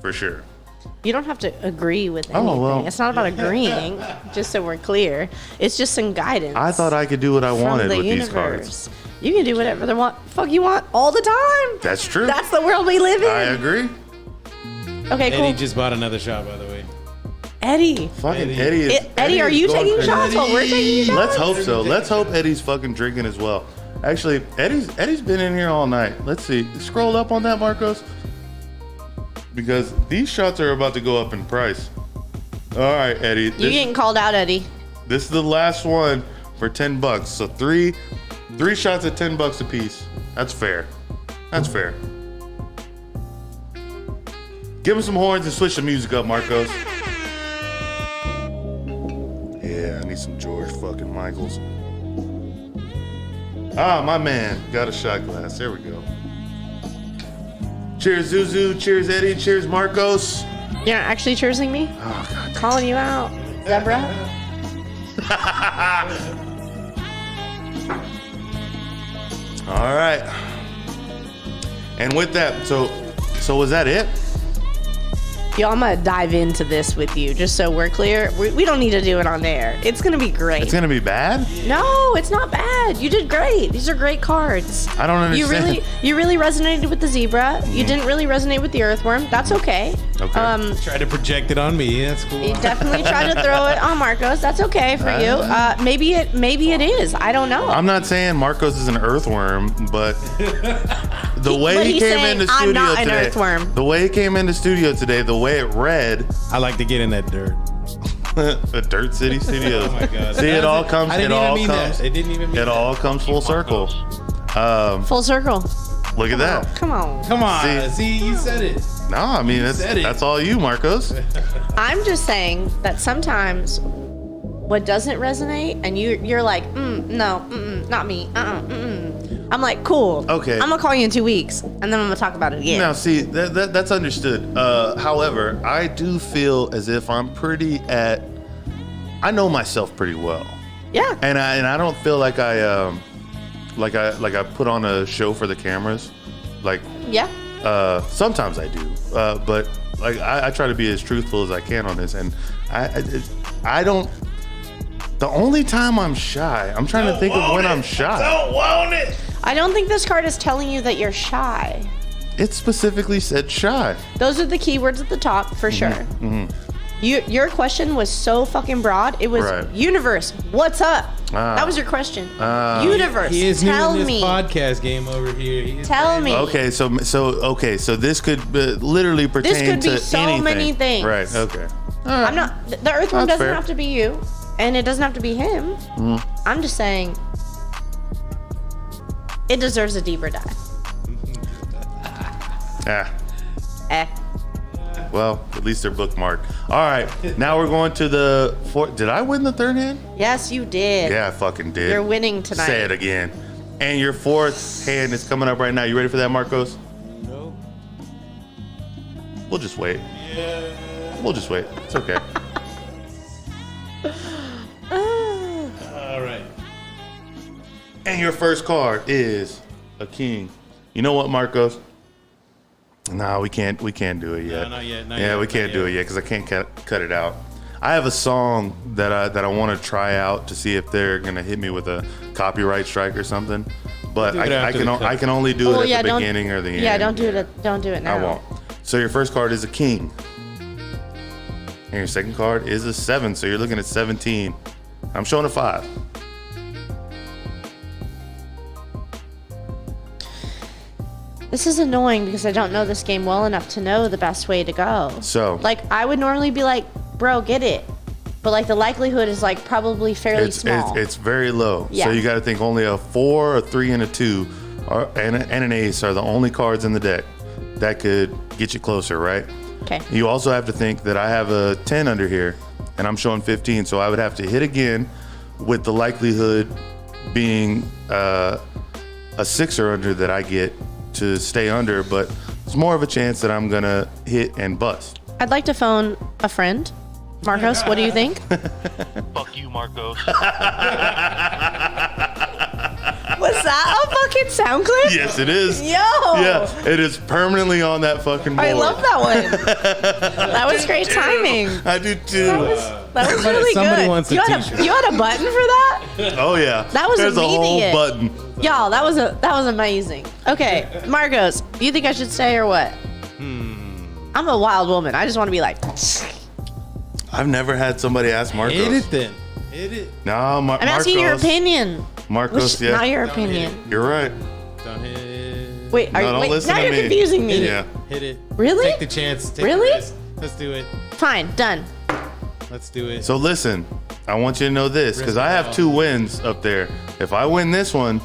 for sure. You don't have to agree with anything. well. It's not about agreeing, just so we're clear. It's just some guidance. I thought I could do what I from wanted the with universe. these cards. You can do whatever the fuck you want all the time. That's true. That's the world we live in. I agree. Okay, cool. Eddie just bought another shot, by the way. Eddie. Fucking Eddie is. Eddie, are you going taking crazy. shots while we're taking shots? Let's hope so. Let's hope Eddie's fucking drinking as well. Actually, Eddie's been in here all night. Let's see. Scroll up on that, Marcos. Because these shots are about to go up in price. All right, Eddie. You getting called out, Eddie. This is the last one for $10. So three shots at $10 a piece. That's fair. That's fair. Give him some horns and switch the music up, Marcos. Yeah, I need some George fucking Michaels. Ah, my man. Got a shot glass. There we go. Cheers, Zuzu. Cheers, Eddie. Cheers, Marcos. You're not actually cheersing me? Oh, God. Calling you out, zebra? All right. And with that, so was that it? Yo, I'm gonna dive into this with you, just so we're clear. We don't need to do it on air. It's gonna be great. It's gonna be bad? No, it's not bad. You did great. These are great cards. I don't understand. You really resonated with the zebra. You didn't really resonate with the earthworm. That's okay. Okay. Try to project it on me. That's cool. You definitely tried to throw it on Marcos. That's okay for you. Maybe it is. I don't know. I'm not saying Marcos is an earthworm, but the way he he's came saying, into "I'm studio not an today, earthworm." the way he came into studio today, the way it read, I like to get in that dirt. the Dirt City Studios. Oh my God. See, it all comes. I didn't It even all mean comes. that. It didn't even mean It that. all comes full circle. Full circle. Look at that. Come on. Come on. See, you said it. No, I mean said it. that's all you, Marcos. I'm just saying that sometimes what doesn't resonate, and you're like, no, not me. I'm like, cool. Okay. I'm gonna call you in 2 weeks, and then I'm gonna talk about it again. Now, see, that's understood. However, I do feel as if I'm I know myself pretty well, Yeah. and I don't feel like I put on a show for the cameras. Like, Yeah. sometimes I do, but like I try to be as truthful as I can on this, and I don't. The only time I'm shy, I'm trying to think of when I'm shy. Don't want it. I don't think this card is telling you that you're shy. It specifically said shy. Those are the keywords at the top for sure. Your question was so fucking broad. It was universe. What's up? That was your question. Universe. He is tell new in me. this podcast game over here. Tell me. Okay, so this could literally pertain to anything. This could be so many things. Right. Okay. I'm not. The earthworm doesn't fair. have to be you, and it doesn't have to be him. I'm just saying, it deserves a deeper dive. Well, at least they're bookmarked. All right, now we're going to the fourth. Did I win the third hand? Yes, you did. Yeah, I fucking did. You're winning tonight. Say it again. And your fourth hand is coming up right now. You ready for that, Marcos? No. We'll just wait. Yeah. We'll just wait. It's okay. All right. And your first card is a king. You know what, Marcos? No, we can't do it yet. No, not yet. We can't do it yet because I can't cut it out. I have a song that I want to try out to see if they're gonna hit me with a copyright strike or something. But I can only do it at the beginning or the end. Yeah, don't do it now. I won't. So your first card is a king, and your second card is a 7. So you're looking at 17. I'm showing a 5. This is annoying because I don't know this game well enough to know the best way to go. So, like, I would normally be like, bro, get it. But, like, the likelihood is, like, probably fairly small. It's very low. Yeah. So you got to think only a 4, a 3, and a 2 and an ace are the only cards in the deck that could get you closer, right? Okay. You also have to think that I have a 10 under here, and I'm showing 15. So I would have to hit again with the likelihood being a 6 or under that I get to stay under, but it's more of a chance that I'm gonna hit and bust. I'd like to phone a friend. Marcos, what do you think? Fuck you, Marcos. Was that a fucking sound clip? Yes, it is. Yo! Yeah, it is permanently on that fucking board. I love that one. That was great timing. I do too. That was really Somebody good. wants a t-shirt. You had a button for that? Oh yeah. That was There's immediate. a whole button. Y'all, that was amazing. Okay, Marcos, do you think I should stay or what? I'm a wild woman. I just want to be like. I've never had somebody ask Marcos. Hit it then. Hit it. No, I'm asking your opinion. Marcos, yeah. Not your Don't opinion. You're right. Don't hit it. Wait, don't listen now to you're me. confusing me. Yeah. Hit it. Really? Take the chance. Take Really? The risk. Let's do it. Fine, done. Let's do it. So listen, I want you to know this because I have 2 wins up there. If I win this one,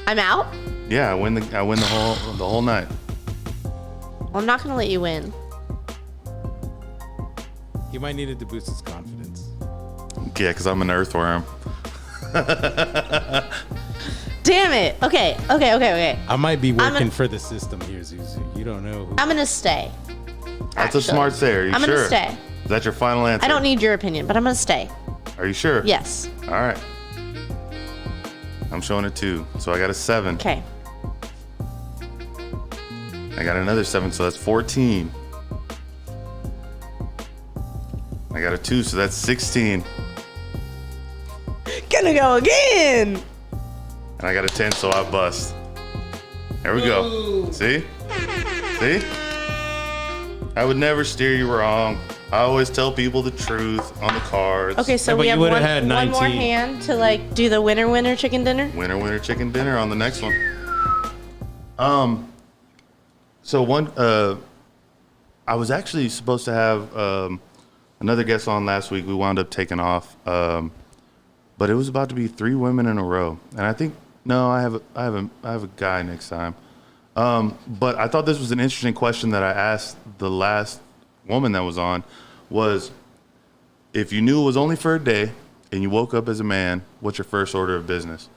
I'm out. yeah, I win the whole night. Well, I'm not gonna let you win. He might need it to boost his confidence. Yeah, because I'm an earthworm. Damn it. Okay. I might be working for the system here, Zuzu. You don't know who. I'm gonna stay. That's actually. a smart say. Are you I'm sure? gonna stay. Is that your final answer? I don't need your opinion, but I'm gonna stay. Are you sure? Yes. All right. I'm showing a 2, so I got a 7. Okay. I got another 7, so that's 14. I got a 2, so that's 16. Gonna go again. And I got a 10, so I bust. There we go. See? See? I would never steer you wrong. I always tell people the truth on the cards. Okay, so Yeah, but we you have would've one, had one more 19. hand to like do the winner chicken dinner. Winner, chicken dinner on the next one. So I was actually supposed to have another guest on last week. We wound up taking off, but it was about to be 3 women in a row, and I think I have a guy next time. But I thought this was an interesting question that I asked the last woman that was on, was if you knew it was only for a day and you woke up as a man, what's your first order of business?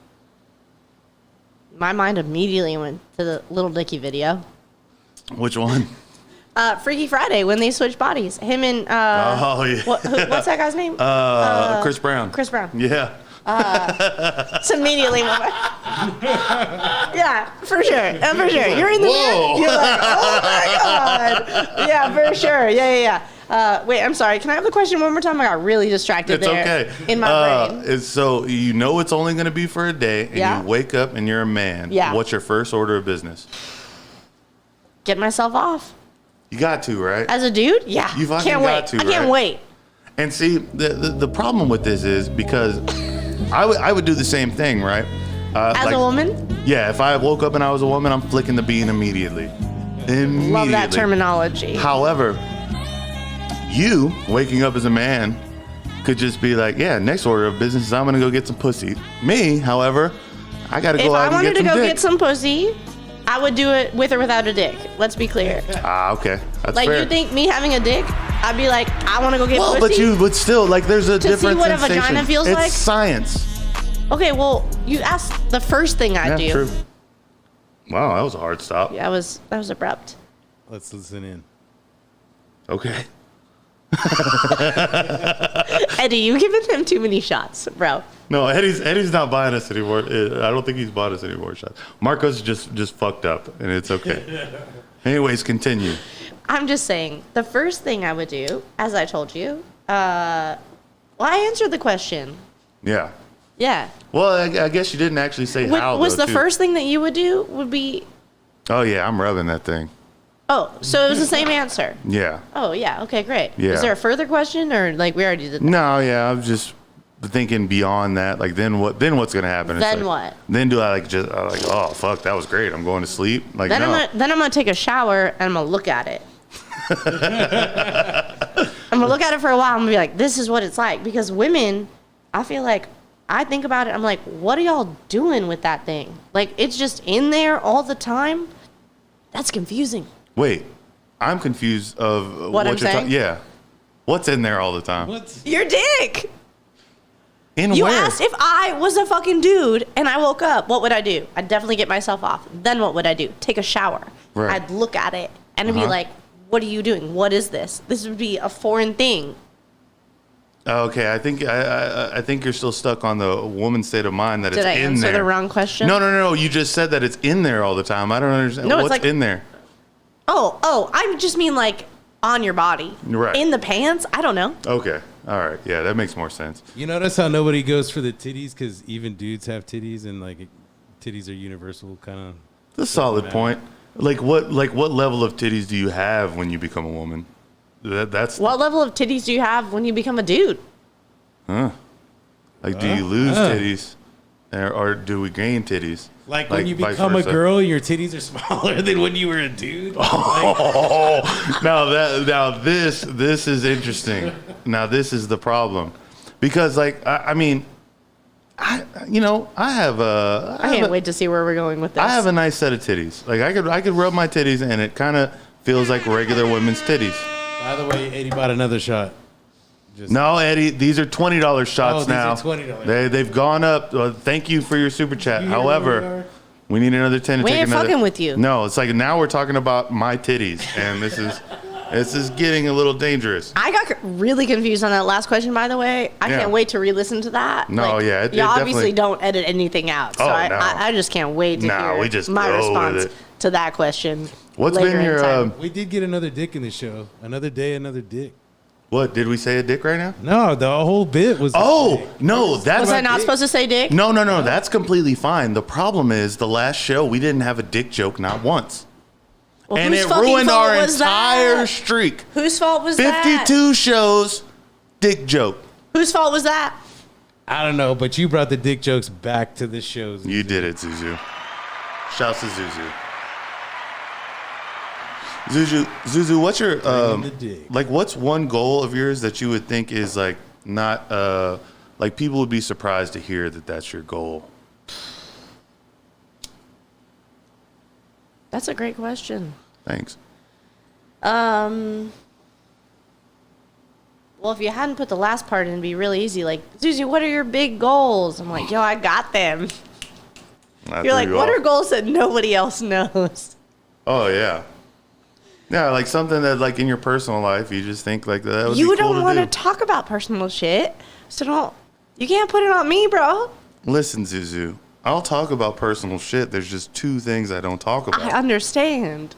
My mind immediately went to the Little Dicky video. Which one? Freaky Friday when they switched bodies. Him and Oh yeah. what's that guy's name? Chris Brown. Chris Brown. Yeah. It's immediately went yeah, for sure. For sure. You're in the Whoa. mirror. You're like, oh my god. Yeah, for sure. Yeah. Wait, I'm sorry. Can I have the question one more time? I got really distracted It's there. okay. In my brain. It's so you know it's only going to be for a day, and Yeah. you wake up and you're a man. Yeah. What's your first order of business? Get myself off. You got to, right? As a dude? Yeah. You fucking can't got wait. to, I can't right? wait. And see, the problem with this is because I would do the same thing, right? As a woman? Yeah, if I woke up and I was a woman, I'm flicking the bean immediately. Love that terminology. However, you waking up as a man could just be like, yeah, next order of business is I'm gonna go get some pussy. Me, however, I gotta go out and get some dick. If I wanted to go get some pussy, I would do it with or without a dick. Let's be clear. Okay, that's like fair. You think me having a dick, I'd be like, I want to go get pussy. Well, but you would still like. There's a different see what sensation. a vagina feels it's like. Science. Okay, well, you asked the first thing I do. True. Wow, that was a hard stop. Yeah, that was abrupt. Let's listen in. Okay. Eddie, you've given him too many shots, bro. No, Eddie's not buying us anymore. I don't think he's bought us any more shots. Marco's just fucked up, and it's okay. Anyways, continue. I'm just saying, the first thing I would do, as I told you, I answered the question. Yeah. Yeah. Well, I guess you didn't actually say how. Was the first thing that you would do would be? Oh yeah, I'm rubbing that thing. Oh, so it was the same answer. Yeah. Oh yeah. Okay, great. Yeah. Is there a further question, or like we already did that? No, yeah, I'm just thinking beyond that. Like then what? Then what's gonna happen? Then like, what? Then do I like just like oh fuck that was great. I'm going to sleep. Like then no. I'm gonna take a shower and I'm gonna look at it. I'm gonna look at it for a while. I'm gonna be like, this is what it's like. Because women, I feel like I think about it. I'm like, what are y'all doing with that thing? Like it's just in there all the time. That's confusing. Wait, I'm confused of what I'm you're saying. Yeah, what's in there all the time? What? Your dick. In You where? asked if I was a fucking dude and I woke up, what would I do? I'd definitely get myself off. Then what would I do? Take a shower. Right. I'd look at it and be like, what are you doing? What is this? This would be a foreign thing. Okay, I think you're still stuck on the woman's state of mind that Did it's I in answer there. the wrong question? No. You just said that it's in there all the time. I don't understand. No, it's What's like- in there? Oh, I just mean like on your body. Right. In the pants? I don't know. Okay. All right. Yeah, that makes more sense. You notice how nobody goes for the titties because even dudes have titties and like titties are universal kind of. That's a solid point. Like what level of titties do you have when you become a woman? That's What level of titties do you have when you become a dude? like do you lose titties or do we gain titties? Like when you vice become a versa? girl, your titties are smaller than when you were a dude. Oh, now this is interesting. Now this is the problem, because like I can't wait to see where we're going with this. I have a nice set of titties. Like I could rub my titties and it kind of feels like regular women's titties. By the way, Eddie bought another shot. No, Eddie, these are $20 shots now. These are $20. They've gone up. Thank you for your super chat. You hear However, where we are? we need another 10 to We take ain't another. fucking with you. No, it's like now we're talking about my titties, and this is getting a little dangerous. I got really confused on that last question, by the way. I Yeah. can't wait to re-listen to that. No, yeah, it you definitely- obviously don't edit anything out, so Oh, I, no. I just can't wait to hear we just my go with response it. to that question. What's later been in your time. We did get another dick in the show. Another day, another dick. what? Did we say a dick right now? No, the whole bit was. Oh no, that's Was I not supposed to say dick? No, that's completely fine. The problem is the last show we didn't have a dick joke not once. Well, And whose it fucking ruined fault our was entire that? streak. Whose fault was that? 52 shows, dick joke. Whose fault was that? I don't know, but you brought the dick jokes back to the shows. You did it, Zuzu. Shouts to Zuzu. Zuzu, what's your the dick. like? What's one goal of yours that you would think is like not like people would be surprised to hear that that's your goal? That's a great question. Thanks. Well, if you hadn't put the last part in, it'd be really easy. Like, Zuzu, what are your big goals? I'm like, yo, I got them. You're like, what are goals that nobody else knows? Oh yeah, yeah, like something that like in your personal life you just think like that would be You cool don't want do. to talk about personal shit, so you can't put it on me, bro. Listen, Zuzu, I'll talk about personal shit. There's just two things I don't talk about. I understand.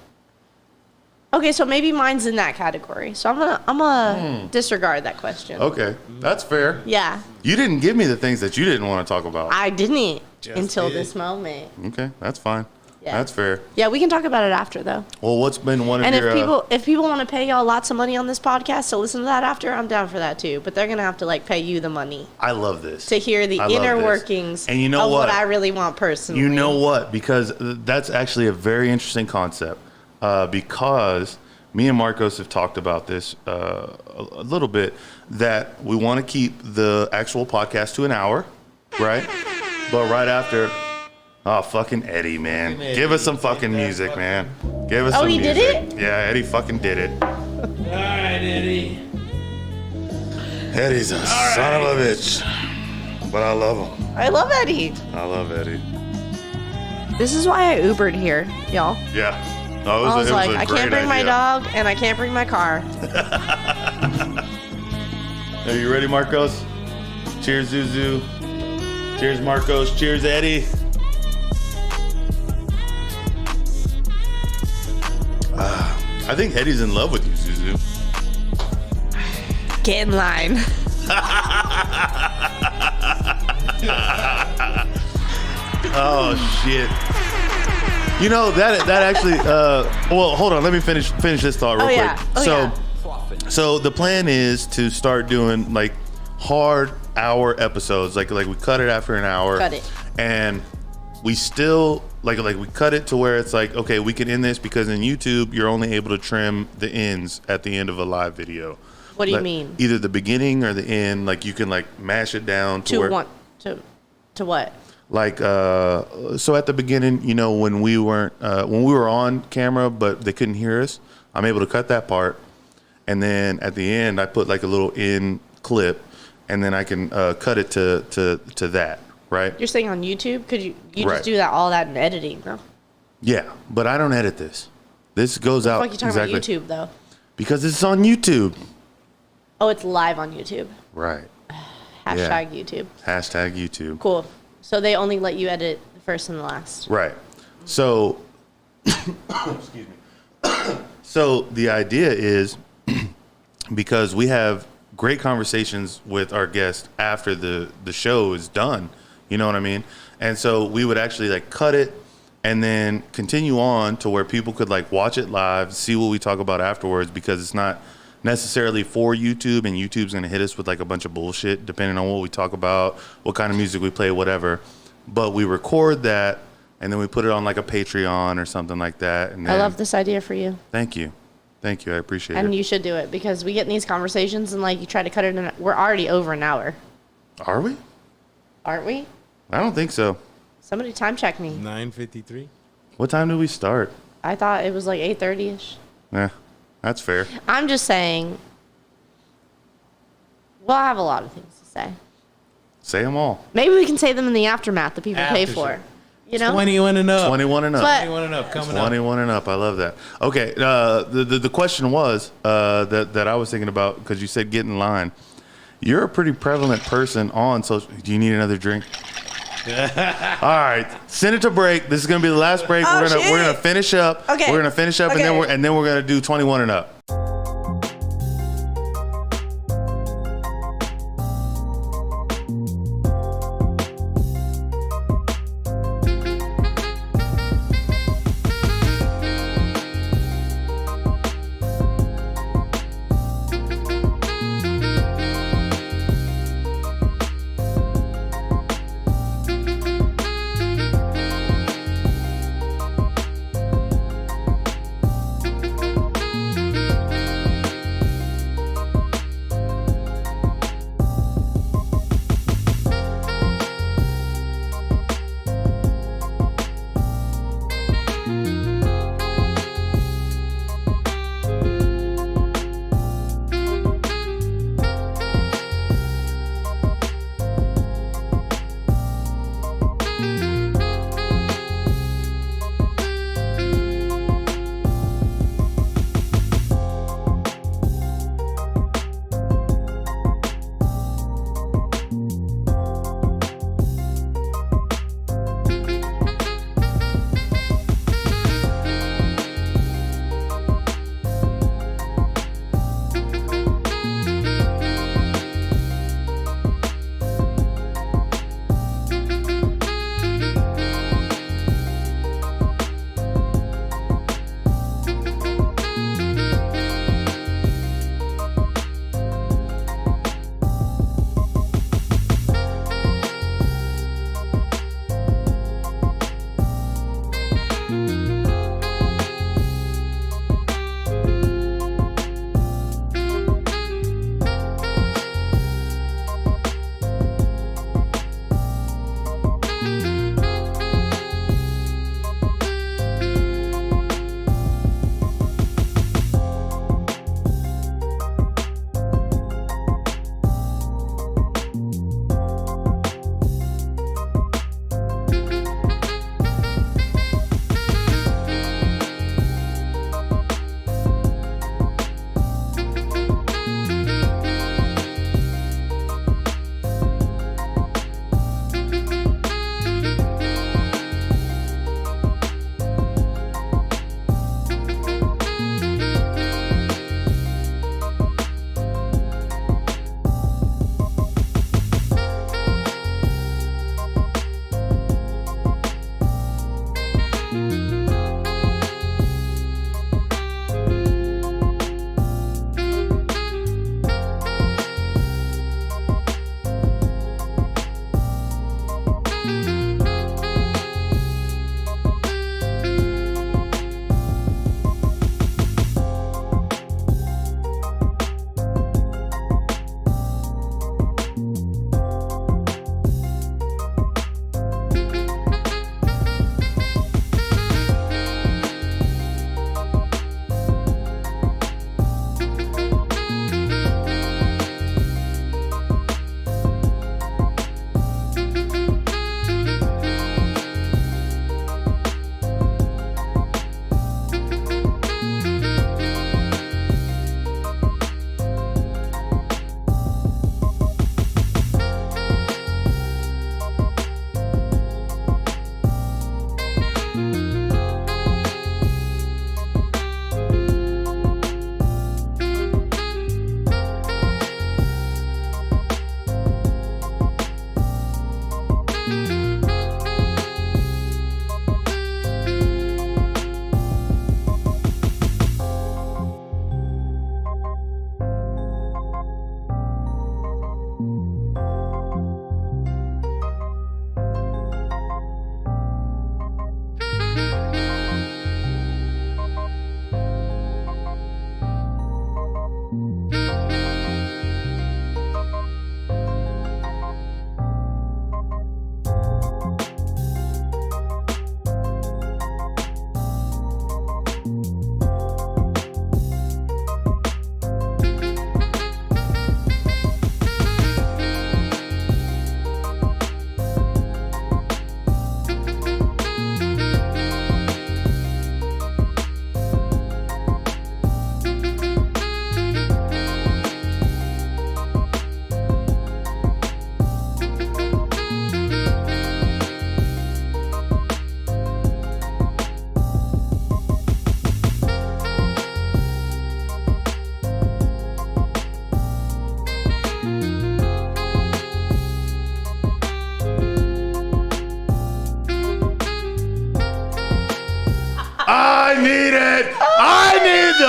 Okay, so maybe mine's in that category. So I'm gonna disregard that question. Okay, that's fair. Yeah, You didn't give me the things that you didn't want to talk about. I didn't Just until did. this moment. Okay, that's fine. That's fair. Yeah, we can talk about it after though. Well, what's been one of And your... if people want to pay y'all lots of money on this podcast to listen to that after, I'm down for that too. But they're gonna have to like pay you the money I love this. to hear the I love inner this. workings And you know of what? what I really want personally. You know what? Because that's actually a very interesting concept. Because me and Marcos have talked about this a little bit, that we want to keep the actual podcast to an hour, right? But right after, oh, fucking Eddie, man. Give us some fucking music, man. Give us some music. Oh, he did it? Yeah, Eddie fucking did it. All right, Eddie. Eddie's a son of a bitch. But I love him. I love Eddie. I love Eddie. This is why I Ubered here, y'all. Yeah. No, I was like, I can't great bring my idea. dog and I can't bring my car. Are you ready, Marcos? Cheers, Zuzu. Cheers, Marcos. Cheers, Eddie. I think Eddie's in love with you, Zuzu. Get in line. Oh shit! You know that actually. Well, hold on. Let me finish this thought real quick. So the plan is to start doing like hard hour episodes. Like we cut it after an hour. Cut it. And we still like we cut it to where it's like, okay, we can end this because in YouTube you're only able to trim the ends at the end of a live video. What do you Like, mean? Either the beginning or the end. Like you can like mash it down to where, To what? like so at the beginning, you know, when we were on camera but they couldn't hear us, I'm able to cut that part, and then at the end I put like a little end clip, and then I can cut it to that, right? You're saying on YouTube? Could you Right. just do all that in editing, bro? Yeah, but I don't edit this. This goes out What the fuck you talking about YouTube though? because it's on YouTube. Oh, it's live on YouTube. Right. Hashtag YouTube. Hashtag YouTube. Cool. So they only let you edit the first and the last. Right. So, excuse me. So the idea is because we have great conversations with our guests after the show is done. You know what I mean? And so we would actually like cut it and then continue on to where people could like watch it live, see what we talk about afterwards, because it's not necessarily for YouTube, and YouTube's going to hit us with like a bunch of bullshit depending on what we talk about, what kind of music we play, whatever. But we record that and then we put it on like a Patreon or something like that. And then, I love this idea for you. Thank you. I appreciate And it. you should do it because we get in these conversations and like you try to cut it in. We're already over an hour. Are we? Aren't we? I don't think so. Somebody time check me. 9:53. What time did we start? I thought it was like 8:30ish. Yeah, that's fair. I'm just saying. Well, I have a lot of things to say. Say them all. Maybe we can say them in the aftermath that people pay After for. show. You know? 21 and up. 21 and up. But- 21 and up coming up. 21 and up. I love that. Okay. The question was that I was thinking about, because you said get in line. You're a pretty prevalent person on social. Do you need another drink? All right. Send it to break. This is gonna be the last break. Oh, we're gonna shit. finish up. Okay. We're gonna finish up, Okay. and then we're gonna do 21 and up.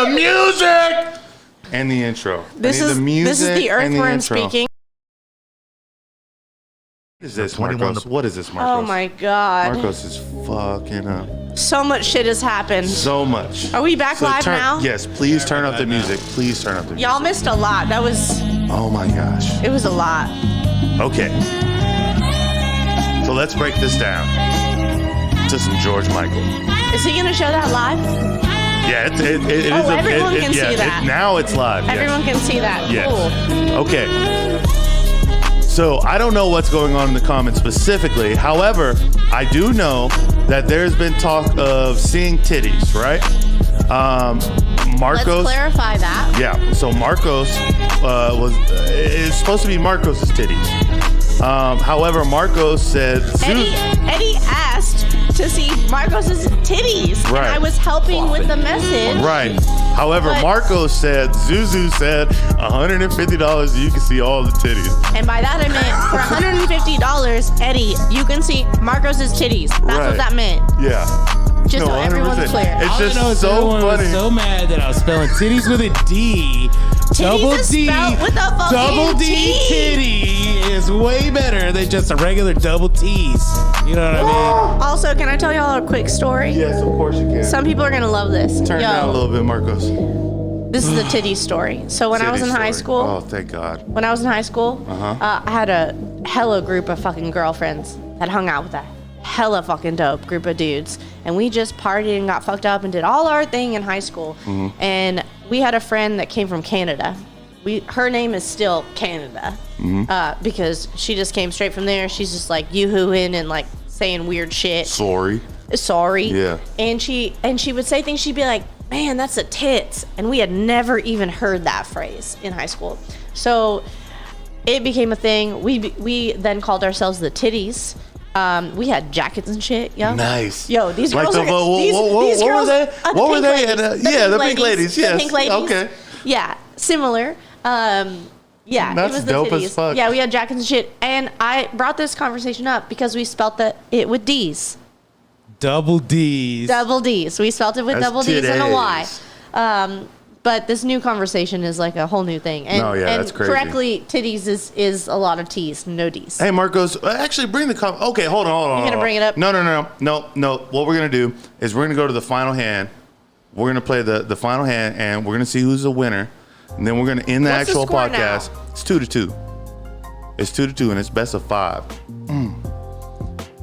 the music and the intro. This I need is the music this is the and earthworm intro. speaking. What is this, Marcos? What is this, Marcos? Oh my God. Marcos is fucking up. So much shit has happened. So much. Are we back live now? Yes, please turn up the music. Please turn up the music. Y'all missed a lot. That was, Oh my gosh. it was a lot. Okay. So let's break this down to some George Michael. Is he gonna show that live? Yeah, it is. Everyone can see that. Now it's live. yes. Everyone can see that. Yes. Cool. Okay. So I don't know what's going on in the comments specifically. However, I do know that there's been talk of seeing titties, right? Marcos. Let's clarify that. Yeah. So Marcos is supposed to be Marcos's titties. However, Marcos said Eddie asked to see Marcos's titties, Right. and I was helping with the message. Right. However, But- Marcos said, Zuzu said, $150 you can see all the titties. And by that I meant for $150, Eddie, you can see Marcos's titties. That's Right. what that meant. Yeah. Just so everyone's 100%. clear. It's All I just know is so everyone funny. was so mad that I was spelling titties with a D. Double is D. spelled with a fucking Double D T. titty is way better than just a regular double T's. You know what I mean? Also, can I tell y'all a quick story? Yes, of course you can. Some people are gonna love this. Turn down a little bit, Marcos. This is the titty story. So when I was in high school, Oh, thank God. when I was in high school, Uh-huh. I had a hella group of fucking girlfriends that hung out with that hella fucking dope group of dudes. And we just partied and got fucked up and did all our thing in high school. Mm-hmm. And we had a friend that came from Canada. Her name is still Canada Mm-hmm. because she just came straight from there. She's just like yoo-hooing and like saying weird shit. Sorry. Sorry. Yeah. And she would say things. She'd be like, "Man, that's a tits," and we had never even heard that phrase in high school. So it became a thing. We then called ourselves the Titties. We had jackets and shit. Yo. Nice. Yo, these Like girls the- are. what These were girls, they? the What were pink they? ladies. And, yeah, the pink ladies, yes. The pink ladies. Okay. Yeah, similar. Yeah, That's it was the dope as titties. fuck. Yeah, we had jackets and shit. And I brought this conversation up because we spelt it with D's. Double D's. Double D's. We spelt it with That's double D's and a Y. titties. But this new conversation is like a whole new thing. And, No, yeah, and that's crazy. correctly, titties is a lot of T's, no D's. Hey, Marcos, actually bring the Okay, hold on. You gonna bring it up? No. What we're going to do is we're going to go to the final hand. We're going to play the final hand, and we're going to see who's the winner. And then we're going to end the What's the actual score podcast. now? It's 2-2. It's 2-2, and it's best of 5.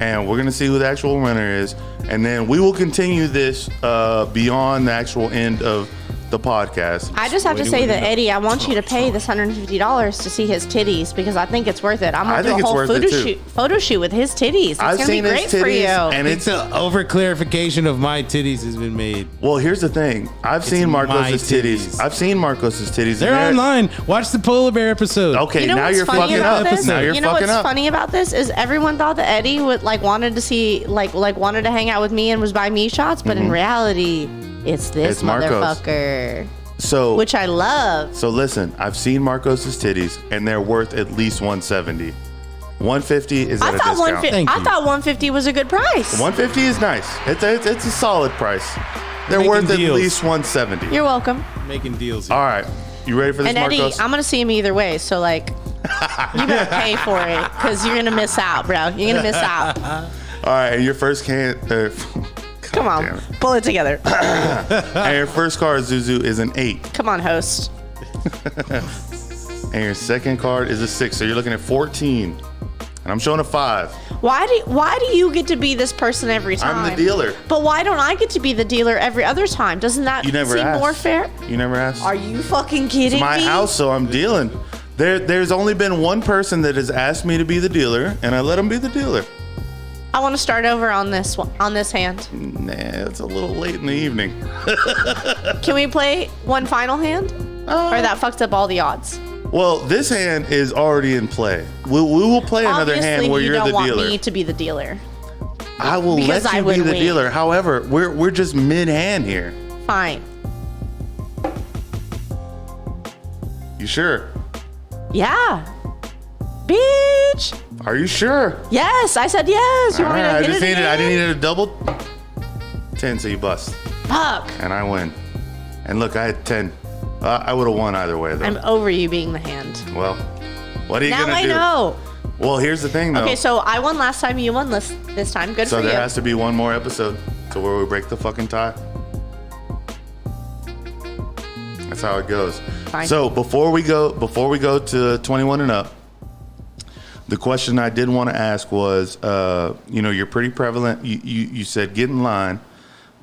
And we're going to see who the actual winner is. And then we will continue this beyond the actual end of the podcast. I just have to say that, Eddie, I want you to pay this $150 to see his titties because I think it's worth it. I'm I going to think do it's a whole worth it, too. photo shoot with his titties. It's I've going to be seen his great for titties, you. and I think the over clarification of my titties has been made. Well, here's the thing. I've seen my Marcos's titties. titties. I've seen Marcos's titties. They're online. Watch the Polar Bear episode. Okay, You know now what's you're funny fucking about up. this? Now you're you know fucking what's up. funny about this is everyone thought that Eddie would wanted to see wanted to hang out with me and was buying me shots, but in reality, it's this It's Marcos. motherfucker, So, which I love. so listen, I've seen Marcos's titties, and they're worth at least $170. $150 is at I a thought discount. 150. Thank I you. thought 150 was a good price. $150 is nice. It's a solid price. They're Making worth deals. at least $170. You're welcome. Making deals. Here. All right, you ready for this, And Eddie, Marcos? I'm gonna see him either way, so you better pay for it because you're gonna miss out, bro. You're gonna miss out. All right, and your first can. Come on, damn it. pull it together. And your first card, Zuzu, is an 8, Come on, host. and your second card is a 6. So you're looking at 14, and I'm showing a 5. Why do you get to be this person every time? I'm the dealer. But why don't I get to be the dealer every other time? Doesn't that You never seem asked. more fair? You never asked. Are you fucking kidding It's my me? house, so I'm dealing. There's only been one person that has asked me to be the dealer, and I let him be the dealer. I want to start over on this hand. Nah, it's a little late in the evening. Can we play one final hand? Or that fucked up all the odds. Well, this hand is already in play. We will play another Obviously, hand where you you're don't the want dealer. me to be the dealer. I will because let I you would be the win. dealer. However, we're just mid hand here. Fine. You sure? Yeah. Bitch. Are you sure? Yes, I said yes. You All want right, me to hit it I again? just needed a double 10, so you bust, Fuck. and I win. And look, I had 10. I would have won either way, though. I'm over you being the hand. Well, what are you Now going to do? I know. Well, here's the thing, though. Okay, so I won last time. You won this time. Good So for you. there has to be one more episode to where we break the fucking tie. That's how it goes. Fine. So before we go to 21 and up, the question I did want to ask was, you're pretty prevalent. You said get in line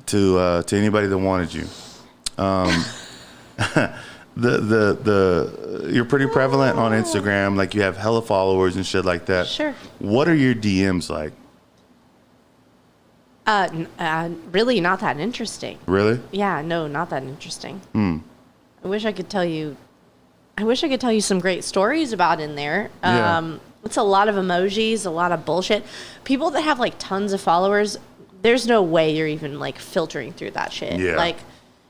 to anybody that wanted you. You're pretty prevalent on Instagram. Like, you have hella followers and shit like that. Sure. What are your DMs like? Really not that interesting. Really? Yeah, no, not that interesting. I wish I could tell you some great stories about in there. Yeah. It's a lot of emojis, a lot of bullshit. People that have like tons of followers, there's no way you're even like filtering through that shit. Yeah. Like,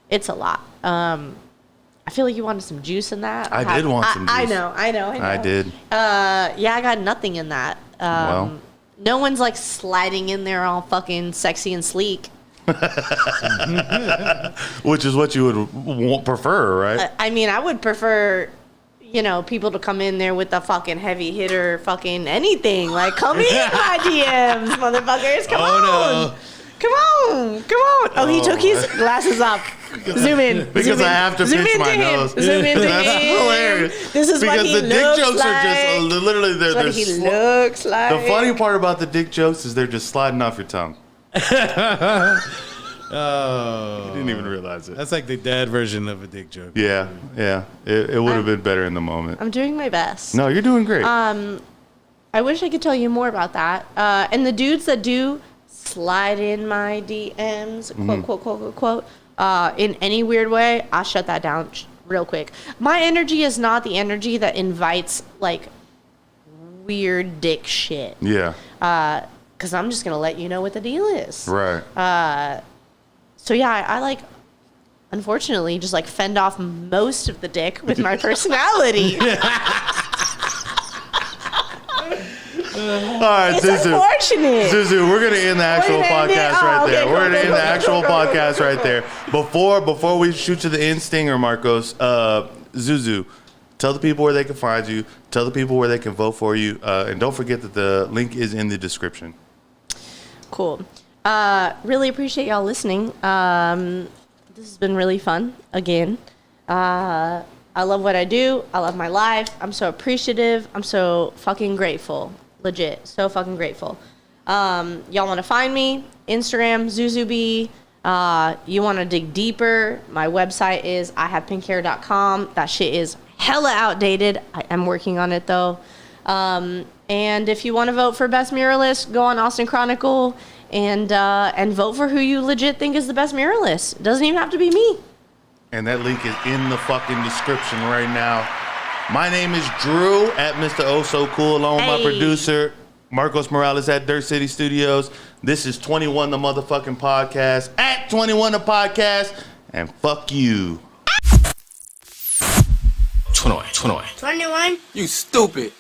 it's a lot. I feel like you wanted some juice in that. I did want some juice. I know. I did. Yeah, I got nothing in that. Well. No one's like sliding in there all fucking sexy and sleek. Which is what you would prefer, right? I mean, I would prefer, people to come in there with the fucking heavy hitter, fucking anything. Like, come in my DMs, motherfuckers. Come on. No. Come on. Oh, he took his glasses off. Zoom in. Because zoom in. I have to zoom fix into my him. nose. Zoom into That's him. hilarious. This is because what he the dick looks jokes like. are just literally they're That's what he looks like. The funny part about the dick jokes is they're just sliding off your tongue. Oh, You didn't even realize it. that's like the dad version of a dick joke. Yeah. It would have been better in the moment. I'm doing my best. No, you're doing great. I wish I could tell you more about that. And the dudes that do slide in my DMs, quote, in any weird way, I'll shut that down real quick. My energy is not the energy that invites, like, weird dick shit. Yeah. Because I'm just going to let you know what the deal is. Right. So, yeah, I like, unfortunately, just, like, fend off most of the dick with my personality. All right, It's Zuzu. unfortunate. Zuzu, we're gonna end the actual We're gonna end it? podcast Oh, right okay, there. cool, We're gonna cool, end the cool, actual cool, cool, podcast cool, right cool. there. Before we shoot to the end stinger, Marcos, Zuzu, tell the people where they can find you. Tell the people where they can vote for you, and don't forget that the link is in the description. Cool. Really appreciate y'all listening. This has been really fun again. I love what I do. I love my life. I'm so appreciative. I'm so fucking grateful. Legit. So fucking grateful. Y'all want to find me? Instagram, ZuzuB. You want to dig deeper? My website is IHavePinkHair.com. That shit is hella outdated. I am working on it though. And if you want to vote for Best Muralist, go on Austin Chronicle and vote for who you legit think is the best muralist. It doesn't even have to be me. And that link is in the fucking description right now. My name is Drew at Mr. Oh So Cool, along with my Hey. producer, Marcos Morales at Dirt City Studios. This is 21 the motherfucking podcast at 21 the podcast. And fuck you. 21. 21? You stupid.